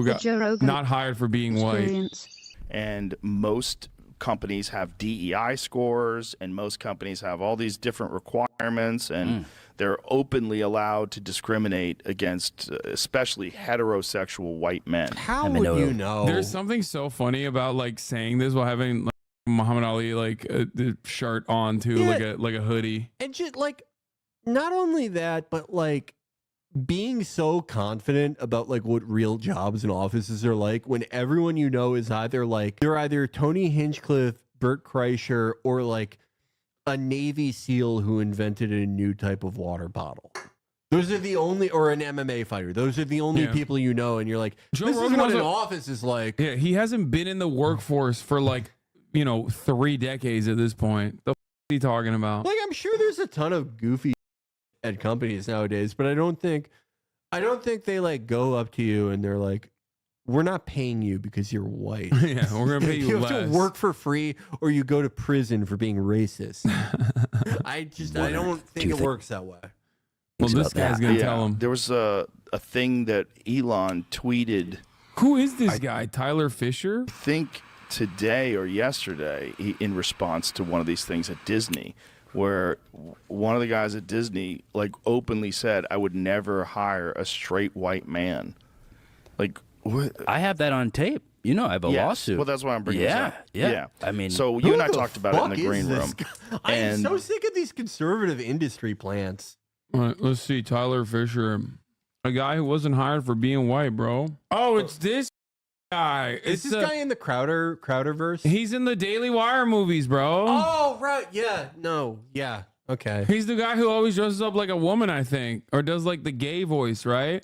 who got not hired for being experience. white. And most companies have DEI scores, and most companies have all these different requirements, and they're openly allowed to discriminate against especially heterosexual white men. How would you know? There's something so funny about like saying this while having like, Muhammad Ali like the shirt on too, like a hoodie. And just like, not only that, but like being so confident about like what real jobs and offices are like when everyone you know is either like they're either Tony Hinchcliffe, Bert Kreischer, or like a Navy SEAL who invented a new type of water bottle. Those are the only, or an MMA fighter. Those are the only people you know, and you're like, Joe this Rogan is what an office is like. Yeah, he hasn't been in the workforce for like 3 decades at this point. The f is he talking about? Like, I'm sure there's a ton of goofy at companies nowadays, but I don't think they like go up to you and they're like, we're not paying you because you're white. Yeah, we're gonna pay you less. have to work for free or you go to prison for being racist. I don't think it works that way. Well, this guy's gonna tell him. There was a thing that Elon tweeted. Who is this guy? Tyler Fischer? I think today or yesterday, in response to one of these things at Disney, where one of the guys at Disney like openly said, I would never hire a straight white man. Like, what? I have that on tape. I have a lawsuit. Well, that's why I'm bringing this up. Yeah. I mean, so you and I talked about it in the green room. I'm so sick of these conservative industry plants. All right, let's see. Tyler Fischer, a guy who wasn't hired for being white, bro. Oh, it's this guy. Is this guy in the Crowderverse? He's in the Daily Wire movies, bro. Oh, right. Yeah. No. Yeah. Okay. He's the guy who always dresses up like a woman, I think, or does like the gay voice, right?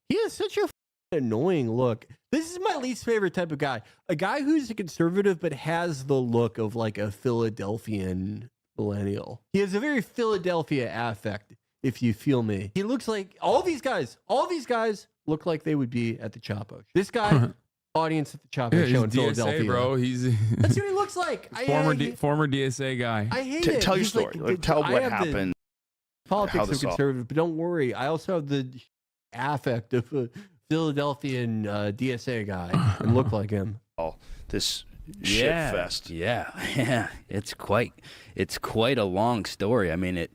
He has such a annoying look. This is my least favorite type of guy. A guy who's a conservative but has the look of like a Philadelphian millennial. He has a very Philadelphia affect, if you feel me. He looks like all these guys look like they would be at the Chapo. This guy, audience at the Chapo show in DSA, Philadelphia. Bro. That's what he looks like. Former DSA guy. I hate it. Tell your He's story. Like, tell what happened. Politics are conservative, but don't worry. I also have the affect of a Philadelphian DSA guy and look like him. Oh, this shit fest. Yeah. It's quite a long story. I mean, when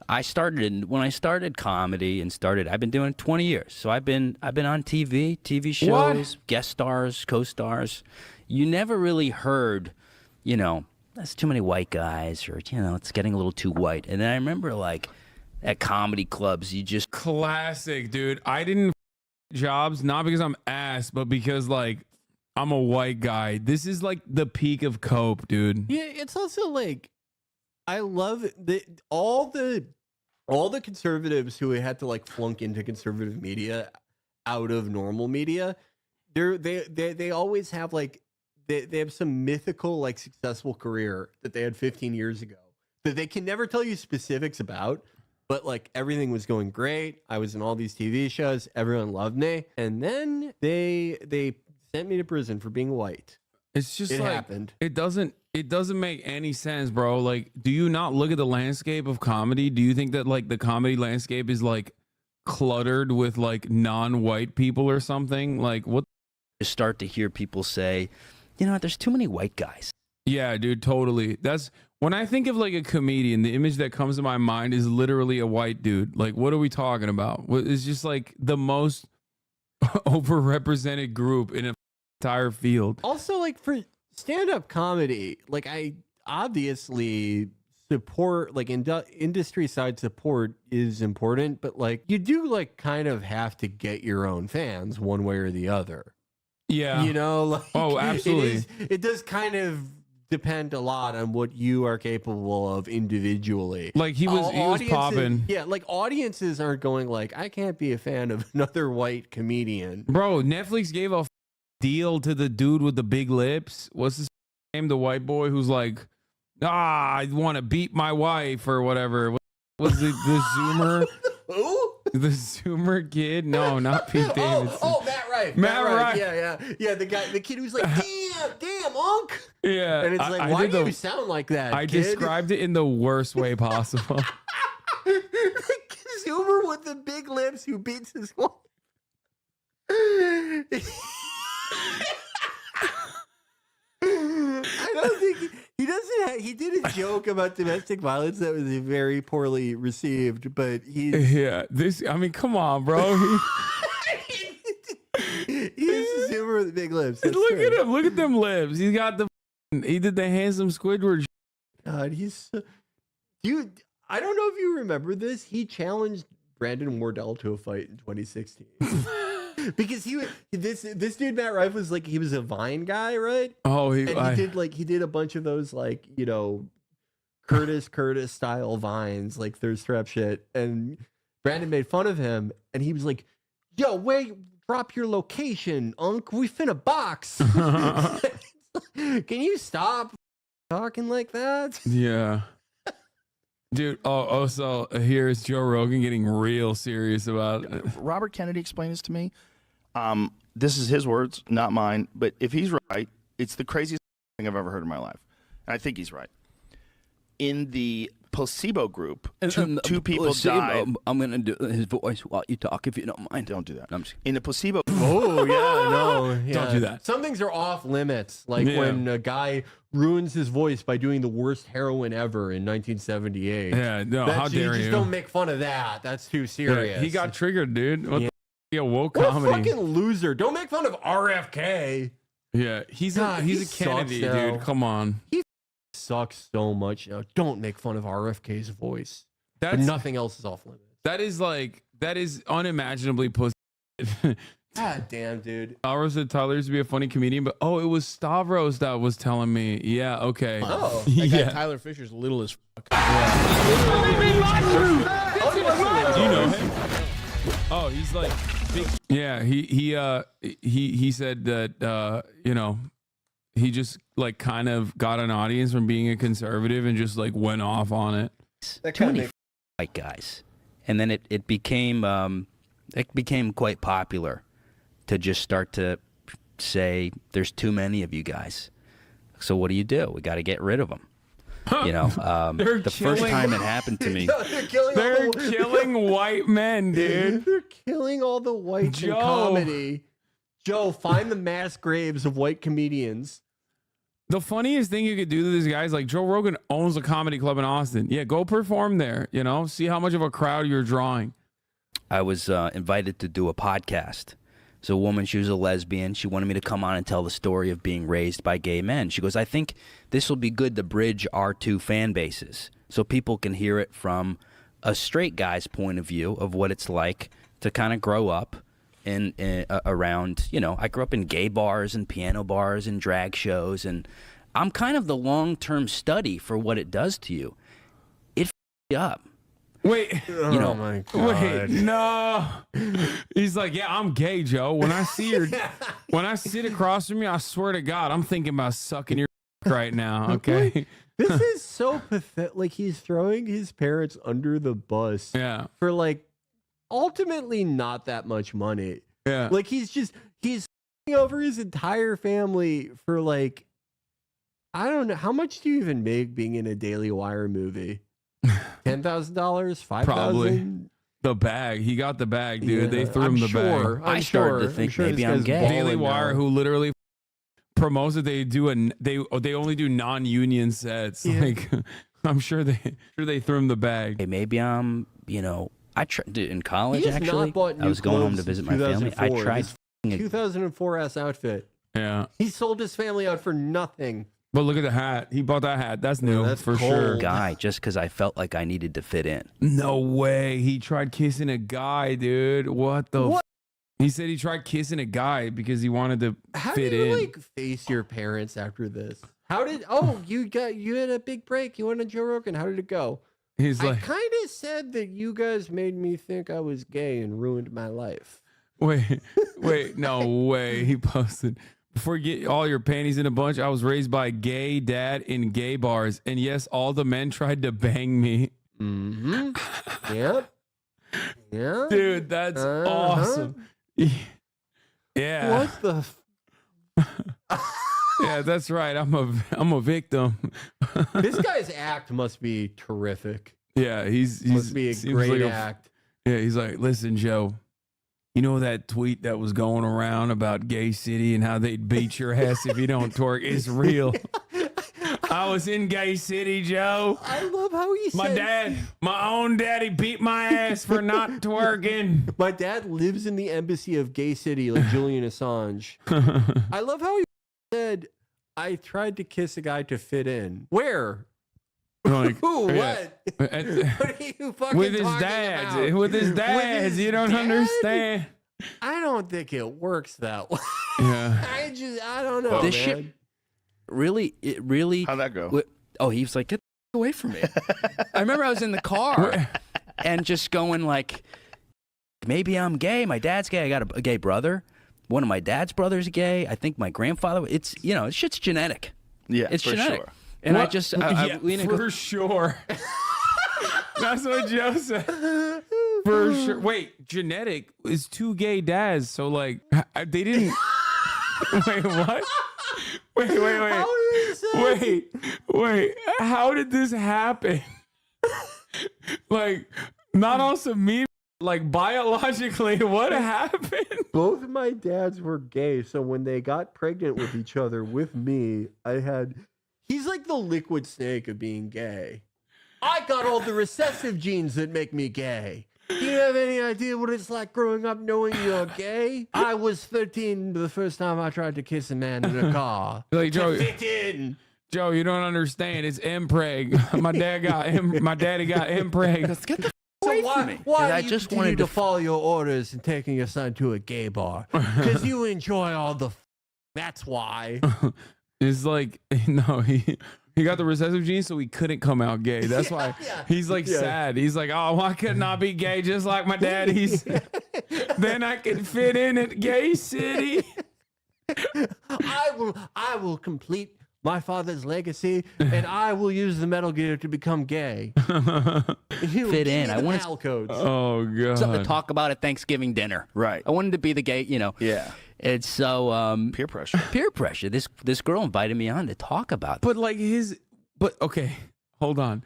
I started comedy I've been doing it 20 years. So I've been on TV shows, guest stars, co-stars. You never really heard, that's too many white guys, or it's getting a little too white. And then I remember like at comedy clubs, you just classic, dude. I didn't jobs not because I'm ass, but because like I'm a white guy. This is like the peak of cope, dude. Yeah, it's also like I love all the conservatives who had to like flunk into conservative media out of normal media. They always have like they have some mythical like successful career that they had 15 years ago that they can never tell you specifics about. But like everything was going great. I was in all these TV shows. Everyone loved me. And then they sent me to prison for being white. It's just it like happened. It doesn't make any sense, bro. Like, do you not look at the landscape of comedy? Do you think that like the comedy landscape is like cluttered with like non-white people or something? Like what? You start to hear people say, there's too many white guys. Yeah, dude, totally. That's when I think of like a comedian, the image that comes to my mind is literally a white dude. Like, what are we talking about? It's just like the most overrepresented group in an entire field. Also, like for stand-up comedy, like I obviously support, like industry side support is important, but like you do like kind of have to get your own fans one way or the other. Yeah. Like, oh, absolutely. It does kind of depend a lot on what you are capable of individually. Like he was popping. Yeah, like audiences aren't going like, I can't be a fan of another white comedian. Bro, Netflix gave a deal to the dude with the big lips. What's his name? The white boy who's like, I want to beat my wife or whatever. Was it the Zoomer? Who? The Zoomer kid? No, not Pete Davidson. Oh, Matt Rife. Matt Rife. Yeah. The kid who's like, damn, Unc. Yeah. And it's like, why do you sound like that? I kid? described it in the worst way possible. Zoomer with the big lips who beats his wife. he did a joke about domestic violence that was very poorly received, but Yeah, I mean, come on, bro. He's a zoomer with big lips. That's Look true. at him. Look at them lips. He got he did the handsome Squidward. God, dude. I don't know if you remember this. He challenged Brandon Wardell to a fight in 2016 because this dude Matt Rife was like, he was a Vine guy, right? Oh, he did a bunch of those, like, you know, Curtis style vines, like thirst trap shit, and Brandon made fun of him, and he was like, "Yo, wait, drop your location, Unc. We finna box." Can you stop talking like that? Yeah. Dude, so here's Joe Rogan getting real serious about it. Robert Kennedy explained this to me. This is his words, not mine. But if he's right, it's the craziest thing I've ever heard in my life. And I think he's right. In the placebo group, two people died. I'm going to do his voice while you talk, if you don't mind. Don't do that. I'm just In the placebo Oh, yeah, no. Yeah. Don't do that. Some things are off limits. Like when a guy ruins his voice by doing the worst heroin ever in 1978. Yeah, no, how dare you? you? Just don't make fun of that. That's too serious. Yeah, he got triggered, dude. What the woke what comedy? a fucking loser. Don't make fun of RFK. Yeah, he's God, a he Kennedy, sucks now. dude. Come on. Sucks so much now. Don't make fun of RFK's voice. But That's nothing else is off limits. that is unimaginably pussy. God damn, dude. Stavros said Tyler used to be a funny comedian, but it was Stavros that was telling me. Yeah, okay. Oh. That guy Yeah. Tyler Fisher's little as fuck. Do you know him? Oh, he's like big. Yeah, he said that he just like kind of got an audience from being a conservative and just like went off on it. too many white guys, and then it became quite popular to just start to say there's too many of you guys. So what do? We got to get rid of them. You know, the first time it happened to me, They're killing white men, dude. They're killing all the whites in Joe. comedy. Joe, find the mass graves of white comedians. The funniest thing you could do to these guys, like Joe Rogan owns a comedy club in Austin. Yeah, go perform there. You know, see how much of a crowd you're drawing. I was invited to do a podcast. So a woman, she was a lesbian. She wanted me to come on and tell the story of being raised by gay men. She goes, I think this will be good to bridge our two fan bases so people can hear it from a straight guy's point of view of what it's like to kind of grow up in around, you know, I grew up in gay bars and piano bars and drag shows, and I'm kind of the long-term study for what it does to you. It f***ed you up. Wait, You know, my God. wait, no. He's like, yeah, I'm gay, Joe. When I see your, when I sit across from you, I swear to God, I'm thinking about sucking your right now. Okay. This is so pathetic. Like, he's throwing his parents under the bus Yeah. for, like, ultimately not that much money. Yeah. Like, he's f***ing over his entire family for, like, I don't know. How much do you even make being in a Daily Wire movie? $10,000? $5,000? Probably. The bag. He got the bag, dude. Yeah, they threw I'm him the sure. bag. I started to think maybe this I'm guy's gay. balling Daily Wire, now. who literally promotes that they do they only do non-union sets. Yeah. Like, I'm sure they threw him the bag. Hey, maybe I'm, you know, I tried in college. He has Actually, not bought I new was going home to clothes visit since my family. I 2004. tried. His 2004 ass outfit. Yeah. He sold his family out for nothing. But look at the hat. He bought that hat. That's new that's for cold. sure. Guy just because I felt like I needed to fit in. No way. He tried kissing a guy, dude. What the? What? He said he tried kissing a guy because he wanted to How fit do you in. like face your parents after this? How did? You had a big break. You went on Joe Rogan. How did it go? He's I like, kind of said that you guys made me think I was gay and ruined my life. wait, no way. He posted, before you get all your panties in a bunch, I was raised by a gay dad in gay bars. And yes, all the men tried to bang me. Mm-hmm. Yep. Yeah. Dude, that's awesome. Yeah. What the? Yeah, that's right. I'm a victim. This guy's act must be terrific. Yeah, he's Must be a seems great like act. Yeah, he's like, listen, Joe, you know that tweet that was going around about Gay City and how they'd beat your ass if you don't twerk? It's real. I was in Gay City, Joe. I love how he said, My own daddy beat my ass for not twerking. my dad lives in the embassy of Gay City, like Julian Assange. I love how he said, I tried to kiss a guy to fit in. Where? Like, Who? yeah. What? What are you fucking With his talking dads. about? With his dads. You don't dad? understand. I don't think it works that way. Yeah. I don't know, This man. shit really, it really. How'd that go? Oh, he was like, get the away from me. I remember I was in the car and just going like, maybe I'm gay. My dad's gay. I got a gay brother. One of my dad's brothers is gay. I think my grandfather. It's shit's genetic. Yeah, It's for genetic. sure. And I What? just, Yeah, lean and go, for sure. That's what Joe said. For sure. Wait, genetic is two gay dads. So like, they didn't. Wait, what? Wait. How did this happen? Like, not also me. Like biologically, what happened? Both of my dads were gay, so when they got pregnant with each other with me, he's like the liquid snake of being gay. I got all the recessive genes that make me gay. Do you have any idea what it's like growing up knowing you're gay? I was 13 the first time I tried to kiss a man in a car. Like Joe, To fit in. Joe, you don't understand. It's impreg. My daddy got impreg. let's get the So away from me. why And I do you just continue wanted to to follow your orders and taking your son to a gay bar? Because you enjoy all the. That's why. It's like no, he got the recessive gene, so he couldn't come out gay. That's why he's like sad. He's like, oh, why couldn't I be gay just like my daddy's? Then I could fit in at Gay City. I will complete my father's legacy, and I will use the Metal Gear to become gay. Fit in. I wanted codes. Oh god. something to talk about at Thanksgiving dinner. Right. I wanted to be the gay, Yeah. It's so Peer pressure. peer pressure. This girl invited me on to talk about. But like okay, hold on.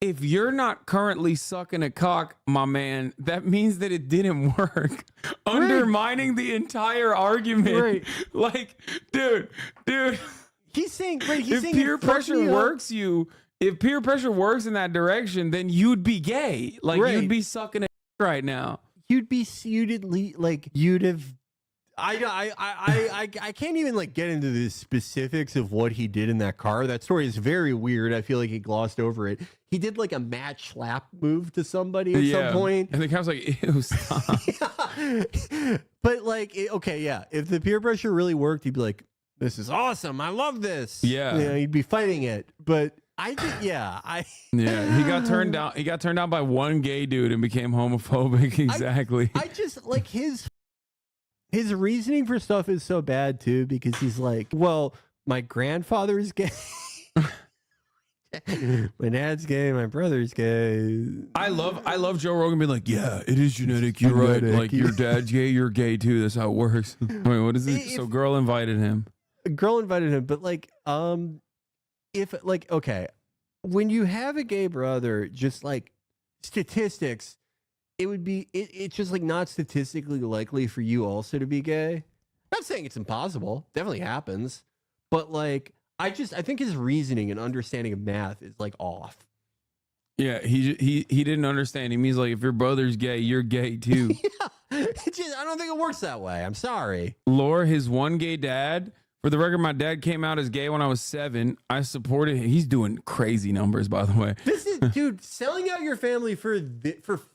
If you're not currently sucking a cock, my man, that means that it didn't work. Undermining the entire argument. Right. Like, dude. He's saying, If peer pressure works in that direction, then you'd be gay. Like you'd be sucking a right now. you'd have. I can't even like get into the specifics of what he did in that car. That story is very weird. I feel like he glossed over it. He did like a match slap move to somebody at some point. And the cop's like, ew, stop. But like, if the peer pressure really worked, he'd be like, "This is awesome. I love this." Yeah. He'd be fighting it. But I think, Yeah, he got turned down. He got turned down by one gay dude and became homophobic. Exactly. I just like his reasoning for stuff is so bad too, because he's like, well, my grandfather is gay. My dad's gay, my brother's gay. I love Joe Rogan being like, yeah, it is genetic. You're right. Like your dad's gay, you're gay too. That's how it works. Wait, what is it? So girl invited him. A girl invited him, but like, when you have a gay brother, just like statistics, it would be it's just like not statistically likely for you also to be gay. Not saying it's impossible, definitely happens, but like I think his reasoning and understanding of math is like off. Yeah, he didn't understand. He means like if your brother's gay, you're gay too. I don't think it works that way. I'm sorry. Lore, his one gay dad. For the record, my dad came out as gay when I was 7. I supported him. He's doing crazy numbers, by the way. This is, dude, selling out your family for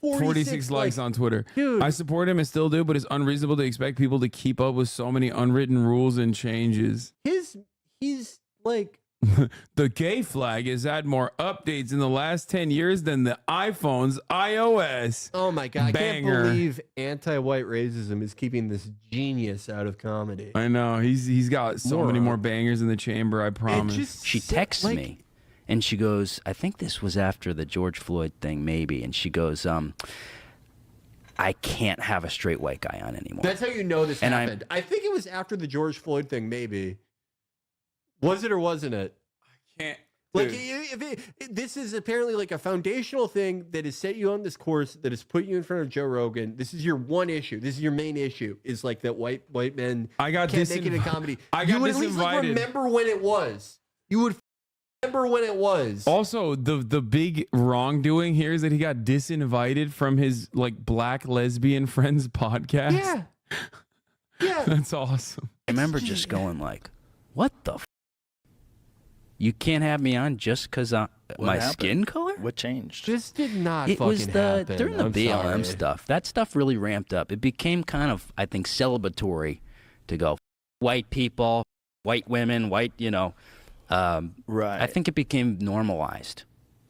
46 likes on Twitter. Dude. I support him and still do, but it's unreasonable to expect people to keep up with so many unwritten rules and changes. He's like, The gay flag has had more updates in the last 10 years than the iPhone's iOS. oh my God, Banger. I can't believe anti-white racism is keeping this genius out of comedy. I know. He's got so many Moron. more bangers in the chamber, I promise. She texts me and she goes, I think this was after the George Floyd thing, maybe. And she goes, I can't have a straight white guy on anymore. That's how you know this And happened. I think it was after the George Floyd thing, maybe. Was it or wasn't it? Can't. Like, Dude. this is apparently like a foundational thing that has set you on this course, that has put you in front of Joe Rogan. This is your one issue. This is your main issue. Is like that white men I got can't make it in comedy. I you got would at least like disinvited. remember when it was. You would remember when it was. Also, the big wrongdoing here is that he got disinvited from his like black lesbian friends podcast. Yeah. Yeah. That's awesome. I remember just going like, what the you can't have me on just because my happened? skin color? What changed? This did not It fucking was happen. during the I'm BLM sorry. stuff. That stuff really ramped up. It became kind of, I think, celebratory to go white people, white women, white, Right. I think it became normalized.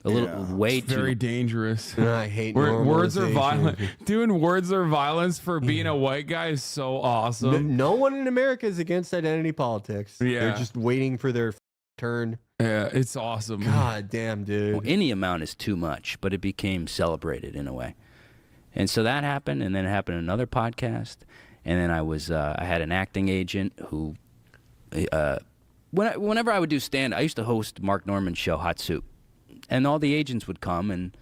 A little way too. Very dangerous. I hate Words are normalization. violent. Doing words are violence for being a white guy is so awesome. No one in America is against identity politics. Yeah. They're just waiting for their turn. Yeah, it's awesome. God damn, dude. Well, any amount is too much, but it became celebrated in a way. And so that happened, and then it happened in another podcast. And then I had an acting agent who, whenever I would do stand, I used to host Mark Norman's show, Hot Soup. And all the agents would come, and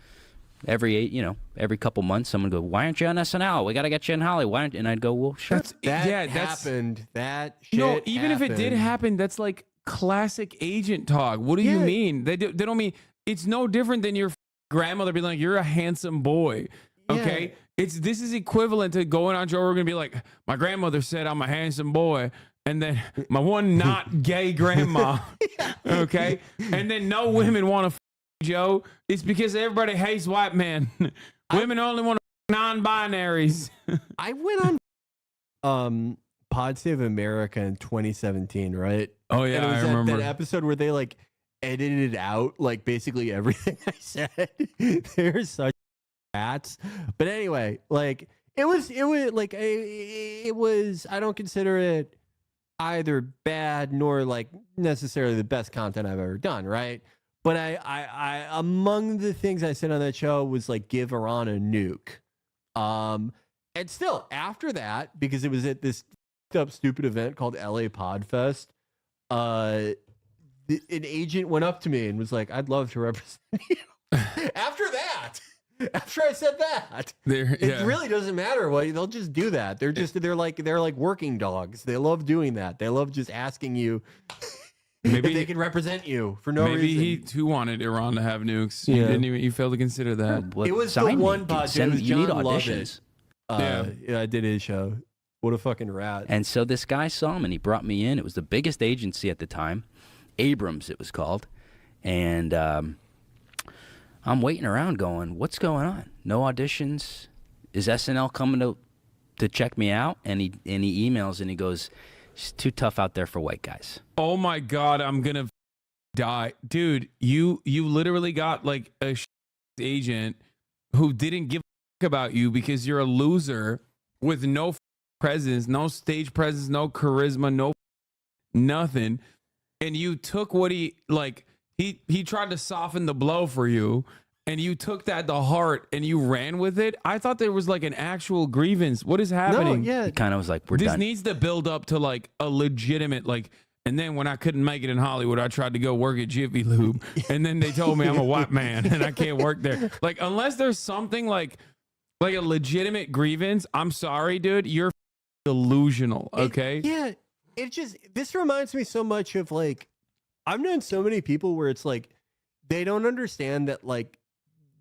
every couple months, someone would go, "Why aren't you on SNL? We got to get you in Hollywood." Why aren't? And I'd go, "Well, sure." That happened. That shit No, even if it did happened. happen, that's like classic agent talk. What do you Yeah. mean? They don't mean it's no different than your grandmother being like, "You're a handsome boy." Okay, this is equivalent to going on Joe Rogan and be like, "My grandmother said I'm a handsome boy." And then my one not gay grandma, okay? And then no women want to Joe. It's because everybody hates white men. Women only want non-binaries. I went on Pod Save America in 2017, right? Oh yeah, And it was I remember. that episode where they like edited out like basically everything I said. They're such rats. But anyway, like it was like it was. I don't consider it either bad nor like necessarily the best content I've ever done, right? But I among the things I said on that show was like give Iran a nuke. And still after that, because it was at this up stupid event called LA Podfest, an agent went up to me and was like, "I'd love to represent you." After I said that, it really doesn't matter what they'll just do that. They're like working dogs. They love doing that. They love just asking you Maybe if they can represent you for no maybe reason. he too wanted Iran to have nukes. Yeah. You failed to consider that. Well, It was sign the one me. pod. Send It was me- you need John auditions. Lovett. Yeah, I did his show. What a fucking rat. And so this guy saw him, and he brought me in. It was the biggest agency at the time, Abrams it was called. And I'm waiting around going, what's going on? No auditions? Is SNL coming to check me out? And he emails and he goes, it's too tough out there for white guys. Oh my god, I'm gonna die, dude. You literally got like a agent who didn't give a about you because you're a loser with no presence, no stage presence, no charisma, no nothing. And you took what he tried to soften the blow for you, and you took that to heart and you ran with it. I thought there was like an actual grievance. What is happening? No, yeah. He kind of was like, we're This done. needs to build up to like a legitimate like. And then when I couldn't make it in Hollywood, I tried to go work at Jiffy Lube, and then they told me I'm a white man and I can't work there. Like unless there's something like a legitimate grievance, I'm sorry, dude, you're delusional. Okay. This reminds me so much of like, I've known so many people where it's like, they don't understand that like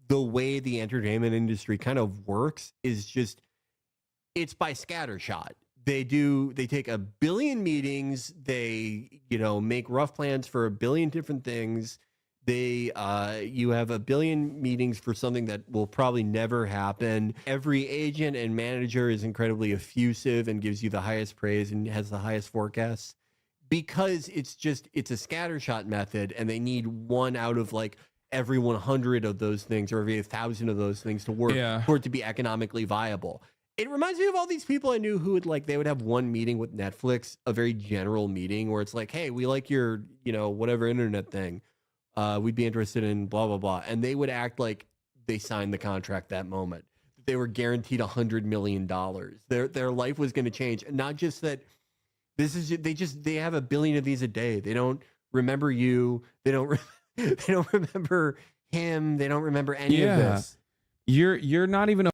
the way the entertainment industry kind of works is just, it's by scattershot. They take a billion meetings. They, make rough plans for a billion different things. You have a billion meetings for something that will probably never happen. Every agent and manager is incredibly effusive and gives you the highest praise and has the highest forecasts because it's a scattershot method, and they need one out of like every 100 of those things or every 1,000 of those things to work for it to be economically viable. It reminds me of all these people I knew who would they would have one meeting with Netflix, a very general meeting where it's like, hey, we like your, whatever internet thing. We'd be interested in blah, blah, blah. And they would act like they signed the contract that moment. They were guaranteed $100 million. Their life was going to change. And not just that they have a billion of these a day. They don't remember you. They don't remember him. They don't remember any of this. You're not even a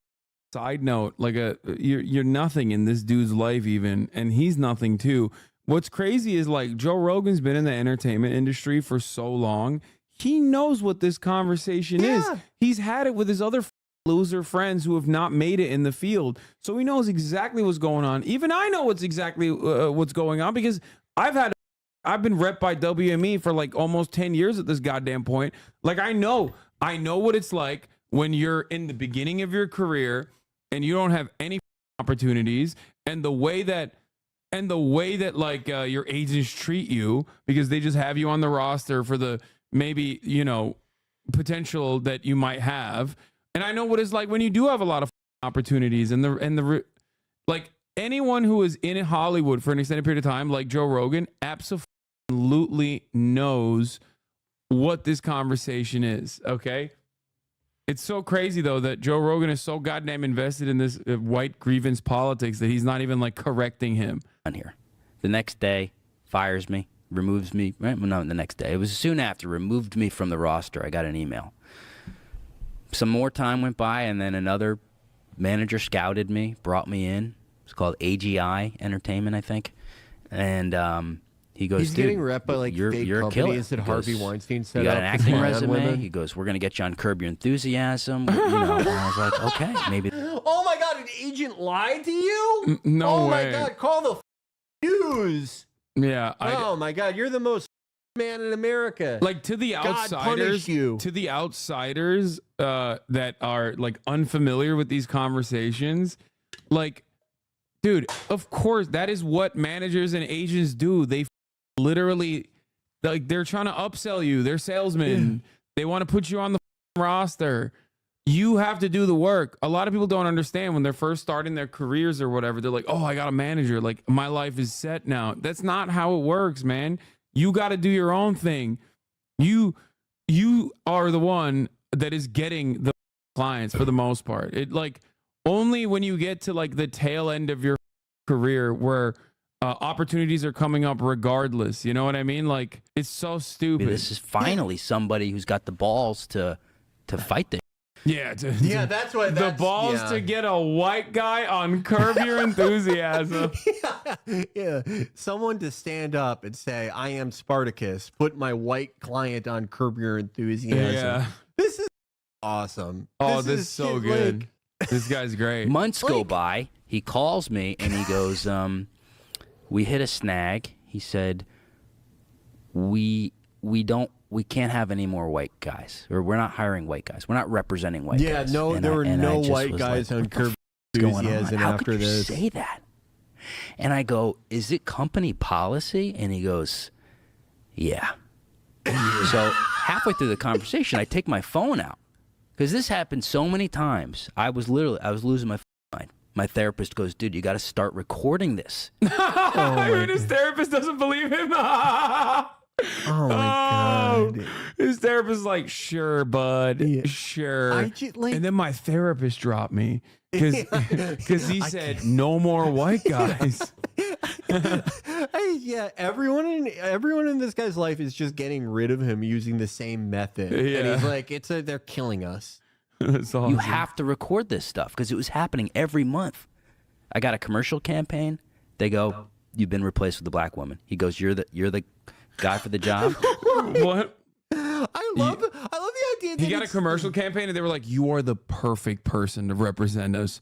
side note. Like you're nothing in this dude's life even. And he's nothing too. what's crazy is like Joe Rogan's been in the entertainment industry for so long. He knows what this conversation is. He's had it with his other loser friends who have not made it in the field. So he knows exactly what's going on. Even I know what's going on because I've been rep by WME for like almost 10 years at this goddamn point. Like I know what it's like when you're in the beginning of your career and you don't have any opportunities, and the way that like your agents treat you because they just have you on the roster for the maybe, potential that you might have. And I know what it's like when you do have a lot of opportunities and like anyone who is in Hollywood for an extended period of time, like Joe Rogan, absolutely knows what this conversation is. Okay. It's so crazy though that Joe Rogan is so goddamn invested in this white grievance politics that he's not even like correcting him. On here, the next day, fires me, removes me. Right? Well, no, the next day. It was soon after, removed me from the roster. I got an email. Some more time went by, and then another manager scouted me, brought me in. It's called AGI Entertainment, I think. And he goes, he's getting rep by like you're fake a killer. companies that Harvey Weinstein set you got up an acting to resume. women. He goes, we're gonna get you on Curb Your Enthusiasm. And I was like, okay, maybe. Oh my God, an agent lied to you? No way. way. My God, call the news. Yeah. Oh my God, you're the most man in America. Like to the outsiders, that are like unfamiliar with these conversations, like, dude, of course that is what managers and agents do. They literally, like, they're trying to upsell you. They're salesmen. They want to put you on the roster. You have to do the work. A lot of people don't understand when they're first starting their careers or whatever. They're like, oh, I got a manager. Like, my life is set now. That's not how it works, man. You got to do your own thing. You are the one that is getting the clients for the most part. It like only when you get to like the tail end of your career where opportunities are coming up regardless. You know what I mean? Like, it's so stupid. This is finally somebody who's got the balls to fight this. Yeah, that's why the balls to get a white guy on Curb Your Enthusiasm. Yeah, someone to stand up and say, I am Spartacus, put my white client on Curb Your Enthusiasm. Yeah. This is awesome. Oh, this is so good. This guy's great. Months go by. He calls me and he goes, we hit a snag. He said, we can't have any more white guys, or we're not hiring white guys. We're not representing white guys. Yeah, no, there were no white guys on Curb Your Enthusiasm How after could you this. say that? And I go, is it company policy? And he goes, yeah. So halfway through the conversation, I take my phone out because this happened so many times. I was losing my mind. My therapist goes, dude, you got to start recording this. His therapist doesn't believe him. Oh my God. His therapist is like, sure, bud, sure. And then my therapist dropped me because he said no more white guys. Everyone in this guy's life is just getting rid of him using the same method. Yeah. And he's like, they're killing us. That's awesome. You have to record this stuff because it was happening every month. I got a commercial campaign. They go, you've been replaced with a black woman. He goes, you're the guy for the job. What? I love the idea that He got a commercial campaign and they were like, you are the perfect person to represent us.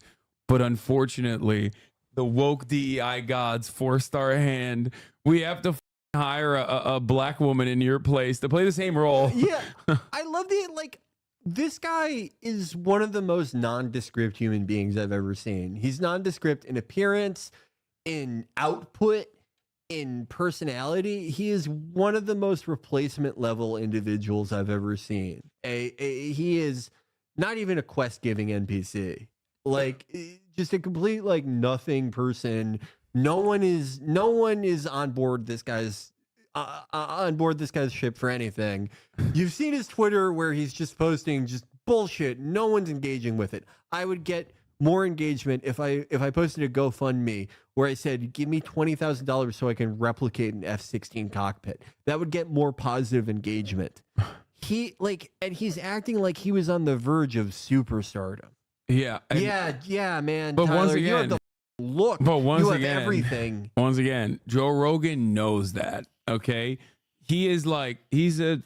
But unfortunately, the woke DEI gods forced our hand. We have to hire a black woman in your place to play the same role. Yeah. I love this guy is one of the most nondescript human beings I've ever seen. He's nondescript in appearance, in output, in personality. He is one of the most replacement level individuals I've ever seen. He is not even a quest giving NPC. Like, just a complete like nothing person. No one is on board this guy's ship for anything. You've seen his Twitter where he's just posting just bullshit. No one's engaging with it. I would get more engagement if I posted a GoFundMe where I said, give me $20,000 so I can replicate an F-16 cockpit. That would get more positive engagement. And he's acting like he was on the verge of superstardom. Yeah. Yeah, man. But Tyler, once you're again, the look, But once you have again, everything. Once again, Joe Rogan knows that. Okay, he's a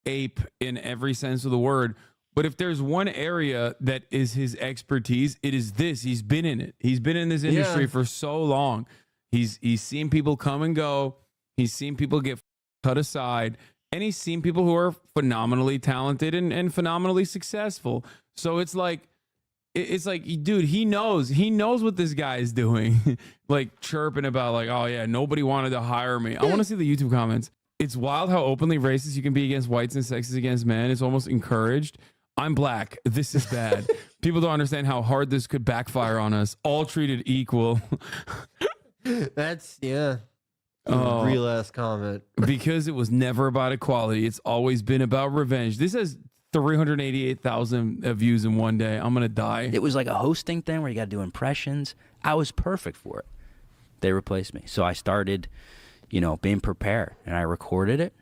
ape in every sense of the word. But if there's one area that is his expertise, it is this. He's been in it. He's been in this industry for so long. He's seen people come and go. He's seen people get cut aside, and he's seen people who are phenomenally talented and phenomenally successful. So it's like, dude, he knows what this guy is doing. Like chirping about like, oh yeah, nobody wanted to hire me. I want to see the YouTube comments. It's wild how openly racist you can be against whites and sexist against men. It's almost encouraged. I'm black. This is bad. People don't understand how hard this could backfire on us. All treated equal. That's real ass comment. Because it was never about equality. It's always been about revenge. This has 388,000 views in one day. I'm gonna die. It was like a hosting thing where you got to do impressions. I was perfect for it. They replaced me, so I started, being prepared, and I recorded it,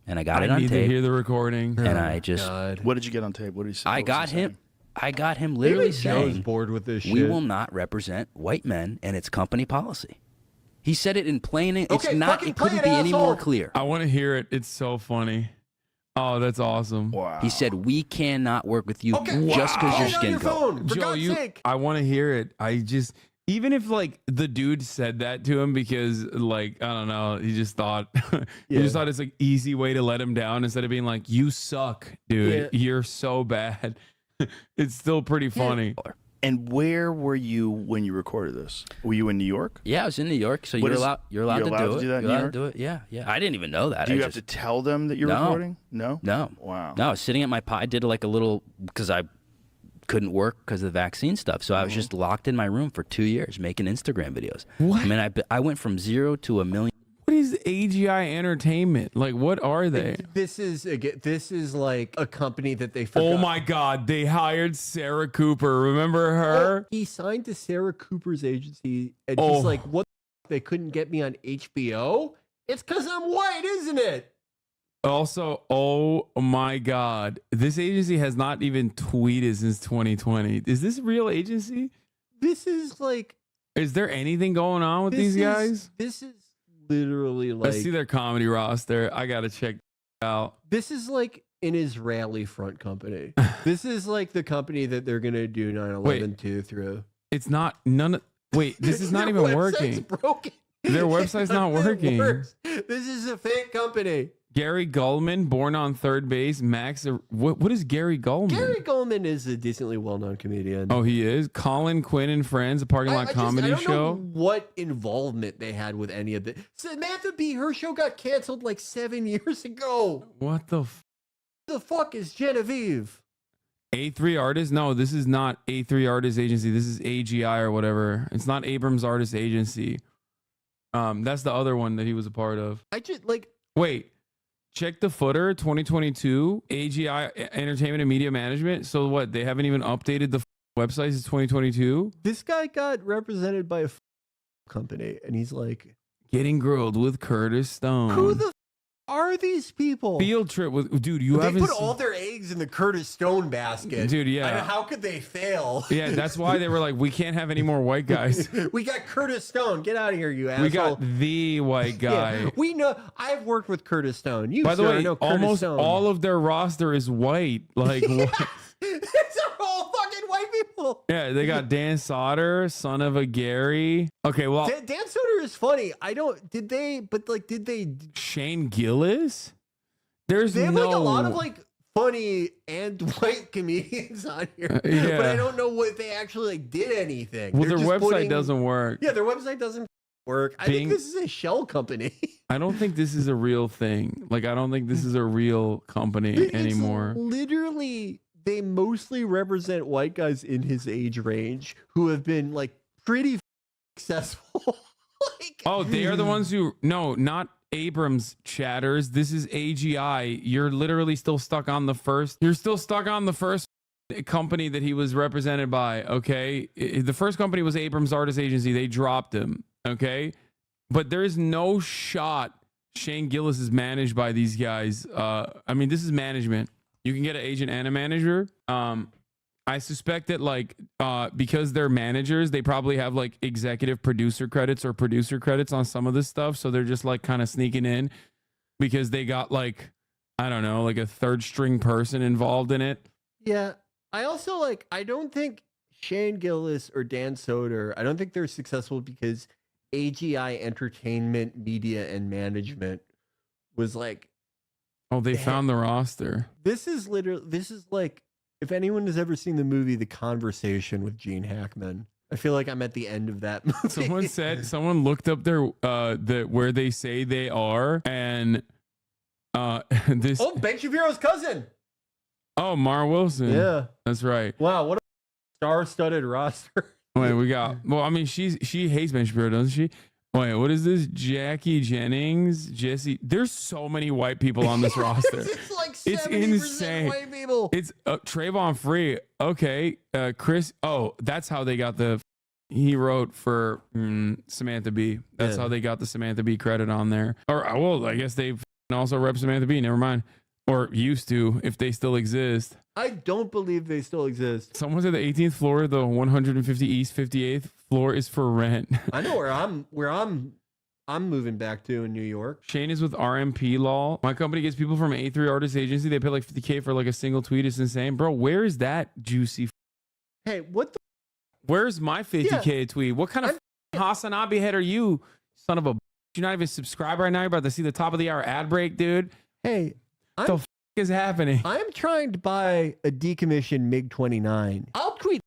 and I got it on tape. I need to hear the recording. And I just, What did you get on tape? What did he say? I got him literally Joe's saying, bored with this shit. "We will not represent white men, and it's company policy." He said it in plain. It's Okay, not. fucking It couldn't play be it, any asshole. more clear. I want to hear it. It's so funny. Oh, that's awesome. Wow. He said, "We cannot work with you Okay, just because your Get on skin your color." phone, for God's sake. I want to hear it. Even if like the dude said that to him because like, I don't know, he just thought, it's like easy way to let him down instead of being like, you suck, dude. Yeah. You're so bad. It's still pretty funny. And where were you when you recorded this? Were you in New York? Yeah, I was in New York, so What you're is- allowed. You're allowed you're to allowed do to it. do that in You're allowed New to do it. Yeah, yeah. I didn't even know that. Do you I have just, to tell them that you're No. recording? No? No. Wow. No, I was sitting at my pod. I did like a little because I couldn't work because of the vaccine stuff. So I was just locked in my room for 2 years making Instagram videos. What? I mean, I went from 0 to 1 million. What is AGI Entertainment? Like, what are they? This is like a company that they forgot. Oh my God, they hired Sarah Cooper. Remember her? He signed to Sarah Cooper's agency, and Oh. he's like, "What? They couldn't get me on HBO? It's because I'm white, isn't it?" Also, oh my God, this agency has not even tweeted since 2020. Is this a real agency? This is like Is there anything going on with these guys? This is literally like Let's see their comedy roster. I gotta check out. this is like an Israeli front company. This is like the company that they're gonna do 9/11 to through. It's not none. Wait, this is not Their even website's working. Broken. Their website's not None of it working. works. This is a fake company. Gary Gulman, born on third base. Max, what is Gary Gulman? Gary Goldman is a decently well-known comedian. Oh, he is. Colin Quinn and Friends, a parking lot comedy I don't show. know what involvement they had with any of it. Samantha Bee, her show got canceled like 7 years ago. What the The fuck is Genevieve? A3 Artists? No, this is not A3 Artists Agency. This is AGI or whatever. It's not Abrams Artists Agency. That's the other one that he was a part of. I just like Wait, check the footer 2022 AGI Entertainment and Media Management. So what? They haven't even updated the website since 2022. this guy got represented by a company, and he's like, Getting grilled with Curtis Stone. "Who the are these people?" Field trip with dude? You They haven't put seen- all their eggs in the Curtis Stone basket, Dude, yeah. I mean, how could they fail? Yeah, that's why they were like, we can't have any more white guys. We got Curtis Stone. Get out of here, you asshole. We got the white guy. Yeah, we know. I've worked with Curtis Stone. You, By the sir, way, know Curtis almost Stone. all of their roster is white. Like, what? These are all fucking white people. Yeah, they got Dan Sauter, son of a Gary. Okay, well, Dan Soder is funny. I don't. Did they? But like, did they? Shane Gillis. There's They have no like a lot of like funny and white comedians on here, yeah. but I don't know what they actually like did anything. Well, They're their just website putting- doesn't work. Yeah, their website doesn't work. I Being- think this is a shell company. I don't think this is a real thing. Like, I don't think this is a real company It's anymore. Literally, they mostly represent white guys in his age range who have been like pretty successful. Like, Oh, they are the ones who no, not Abrams chatters. This is AGI. You're literally still stuck on the first. You're still stuck on the first company that he was represented by. Okay, the first company was Abrams Artist Agency. They dropped him. Okay, but there is no shot Shane Gillis is managed by these guys. I mean, this is management. You can get an agent and a manager. I suspect that like because they're managers, they probably have like executive producer credits or producer credits on some of this stuff. So they're just like kind of sneaking in because they got like, I don't know, like a third string person involved in it. Yeah. I also like, I don't think Shane Gillis or Dan Soder, I don't think they're successful because AGI Entertainment Media and Management was like, Oh, they found the roster. this is like, if anyone has ever seen the movie The Conversation with Gene Hackman, I feel like I'm at the end of that movie. Someone looked up their where they say they are, and this Oh, Ben Shapiro's cousin. oh, Mara Wilson. Yeah. That's right. Wow, what a star-studded roster. Wait, we got well, I mean she hates Ben Shapiro, doesn't she? Wait, what is this? Jackie Jennings, Jesse. There's so many white people on this roster. It's like 70% It's insane. white people. It's Trayvon Free. Okay. Chris. Oh, that's how they got he wrote for Samantha Bee. That's Yeah. how they got the Samantha Bee credit on there. Or, well, I guess they also rep Samantha Bee. Never mind. Or used to, if they still exist. I don't believe they still exist. Someone said the 18th floor, the 150 East 58th floor is for rent. I know where I'm moving back to in New York. Shane is with RMP Law. My company gets people from A3 Artist Agency. They pay like $50K for like a single tweet. It's insane. Bro, where is that juicy? Hey, what the? Where's my 50K tweet? What kind of Hasanabi head are you, son of a? You're not even subscribed right now. You're about to see the top of the hour ad break, dude. Hey, What the is happening? I'm trying to buy a decommissioned MiG-29. I'll tweet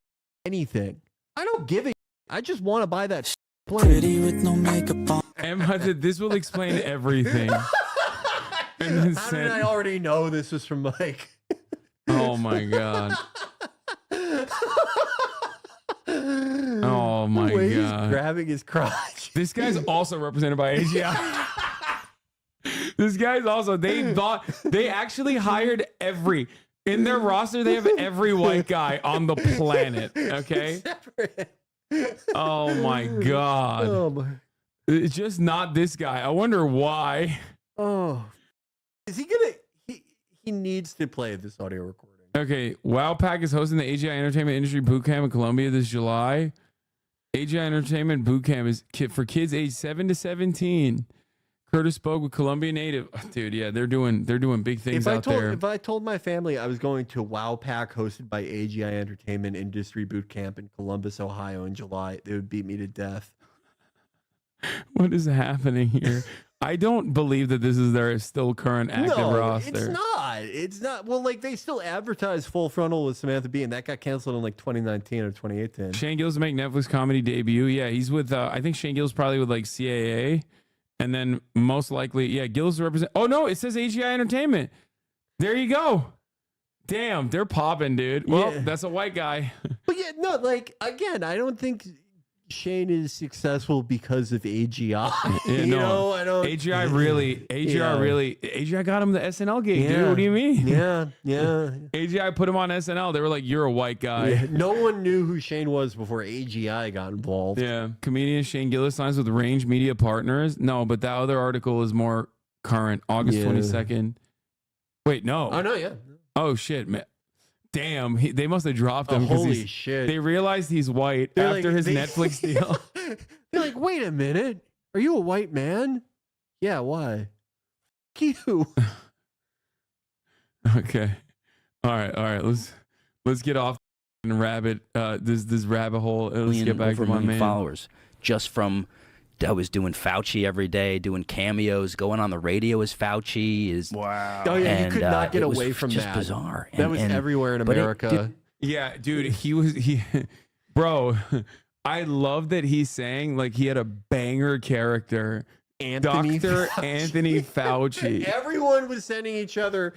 anything. I don't give a. I just want to buy that plane. Pretty with no makeup on. Emma said this will explain everything. And then How did I already know this was from Mike? oh my god. Oh my The way god. He's grabbing his crotch. This guy's also represented by AGI. This guy's also, they actually hired in their roster, they have every white guy on the planet. Okay. Oh my God. Oh my. It's just not this guy. I wonder why. Oh. Is he gonna? He needs to play this audio recording. Okay. WowPack is hosting the AGI Entertainment Industry Bootcamp in Columbia this July. AGI Entertainment Bootcamp is for kids aged 7 to 17. Curtis spoke with Columbia native. Oh, dude, yeah, they're doing big things out there. If I told my family I was going to WowPack hosted by AGI Entertainment Industry Bootcamp in Columbus, Ohio in July, they would beat me to death. What is happening here? I don't believe that this is their still current active roster. It's not. It's not. Well, like they still advertise Full Frontal with Samantha Bee, and that got canceled in like 2019 or 2018. Shane Gill's make Netflix comedy debut. Yeah, he's with. I think Shane Gill's probably with like CAA. And then most likely, yeah, Gills represent. Oh no, it says AGI Entertainment. There you go. Damn, they're popping, dude. Well, Yeah. that's a white guy. But yeah, no, like again, I don't think Shane is successful because of AGI. Yeah, you no. know, I don't. AGI got him the SNL gig, dude. Yeah. What do you mean? Yeah, yeah. AGI put him on SNL. They were like, "You're a white guy." Yeah, no one knew who Shane was before AGI got involved. Yeah. Comedian Shane Gillis signs with Range Media Partners. No, but that other article is more current, August 22nd. Wait, no. Oh no, yeah. Oh shit, man. Damn, they must have dropped him. Holy shit. They realized he's white They're after like- his they- Netflix deal. They're like, wait a minute. Are you a white man? Yeah, why? F- you. Okay. All right. Let's get off and rabbit this rabbit hole. Let's get back to my man. Followers just from. I was doing Fauci every day, doing cameos, going on the radio as Fauci. Wow. Oh yeah, you And, could not get it was away from just that. bizarre. That was everywhere in but it- America. Yeah, dude, bro, I love that he's saying like he had a banger character. Dr. Anthony Fauci. Everyone was sending each other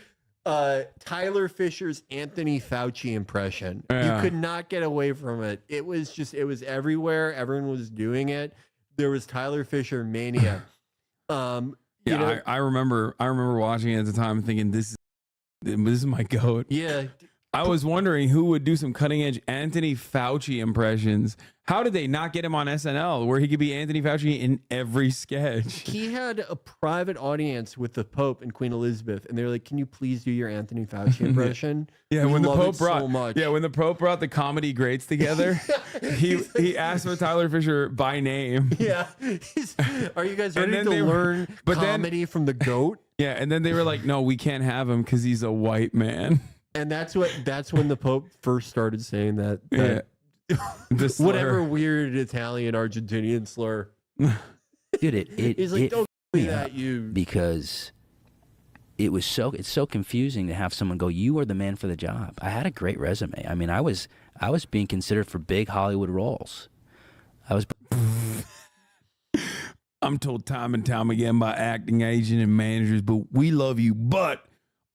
Tyler Fisher's Anthony Fauci impression. Yeah. You could not get away from it. It was everywhere. Everyone was doing it. There was Tyler Fisher mania. You know, I remember watching it at the time and thinking this is my goat. yeah. I was wondering who would do some cutting edge Anthony Fauci impressions. How did they not get him on SNL where he could be Anthony Fauci in every sketch? He had a private audience with the Pope and Queen Elizabeth, and they're like, "Can you please do your Anthony Fauci impression?" Yeah, We when the love Pope it brought so much. when the Pope brought the comedy greats together, he asked for Tyler Fischer by name. Yeah. Are you guys ready then to they were- learn but then- comedy from the goat? Yeah, and then they were like, "No, we can't have him because he's a white man." And that's when the Pope first started saying that The slur. whatever weird Italian Argentinian slur. Dude, He's like, "Don't do me that, up you." because it's so confusing to have someone go, "You are the man for the job." I had a great resume. I mean, I was being considered for big Hollywood roles. I'm told time and time again by acting agent and managers, but we love you, but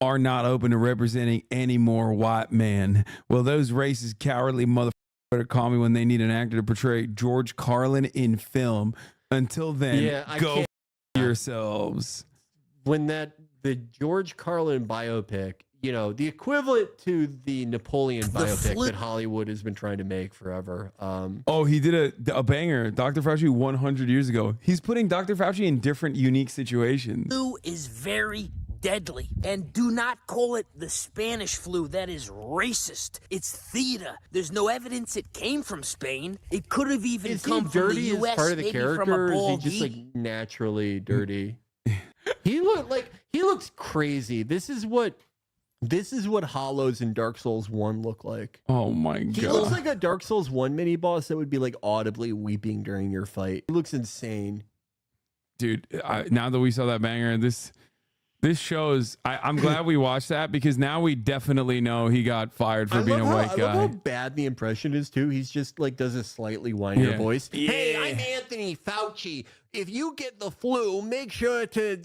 are not open to representing any more white men. Well, those racist, cowardly motherfuckers better call me when they need an actor to portray George Carlin in film. Until then, Yeah, I go can't- yourselves. When the George Carlin biopic, the equivalent to the Napoleon biopic that Hollywood has been trying to make forever. Oh, he did a banger. Dr. Fauci 100 years ago. He's putting Dr. Fauci in different, unique situations. Flu is very deadly, and do not call it the Spanish flu. That is racist. It's theta. There's no evidence it came from Spain. It could have even Is he come from the dirty as U.S. part of the maybe from character, a or is he bald just like eagle. naturally dirty? He looks crazy. This is what Hollows in Dark Souls 1 look like. Oh my He looks God. like a Dark Souls 1 mini boss that would be like audibly weeping during your fight. He looks insane. Dude, now that we saw that banger, this shows. I'm glad we watched that because now we definitely know he got fired for being a white I love how guy. bad the impression is too. He's just like does a slightly whinier Yeah. voice. Hey, Yeah. I'm Anthony Fauci. If you get the flu, make sure to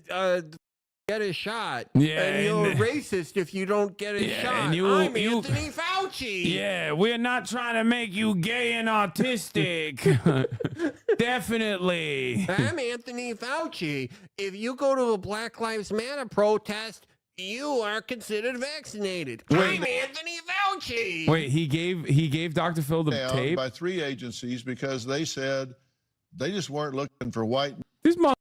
get a shot. Yeah, and you're and- racist if you don't get a Yeah, shot. and you- I'm you- Anthony Fauci. Yeah, we're not trying to make you gay and autistic. Definitely. I'm Anthony Fauci. If you go to a Black Lives Matter protest, you are considered vaccinated. Wait. I'm Anthony Fauci. Wait, he gave Dr. Phil the down tape. by 3 agencies because they said they just weren't looking for white. This mother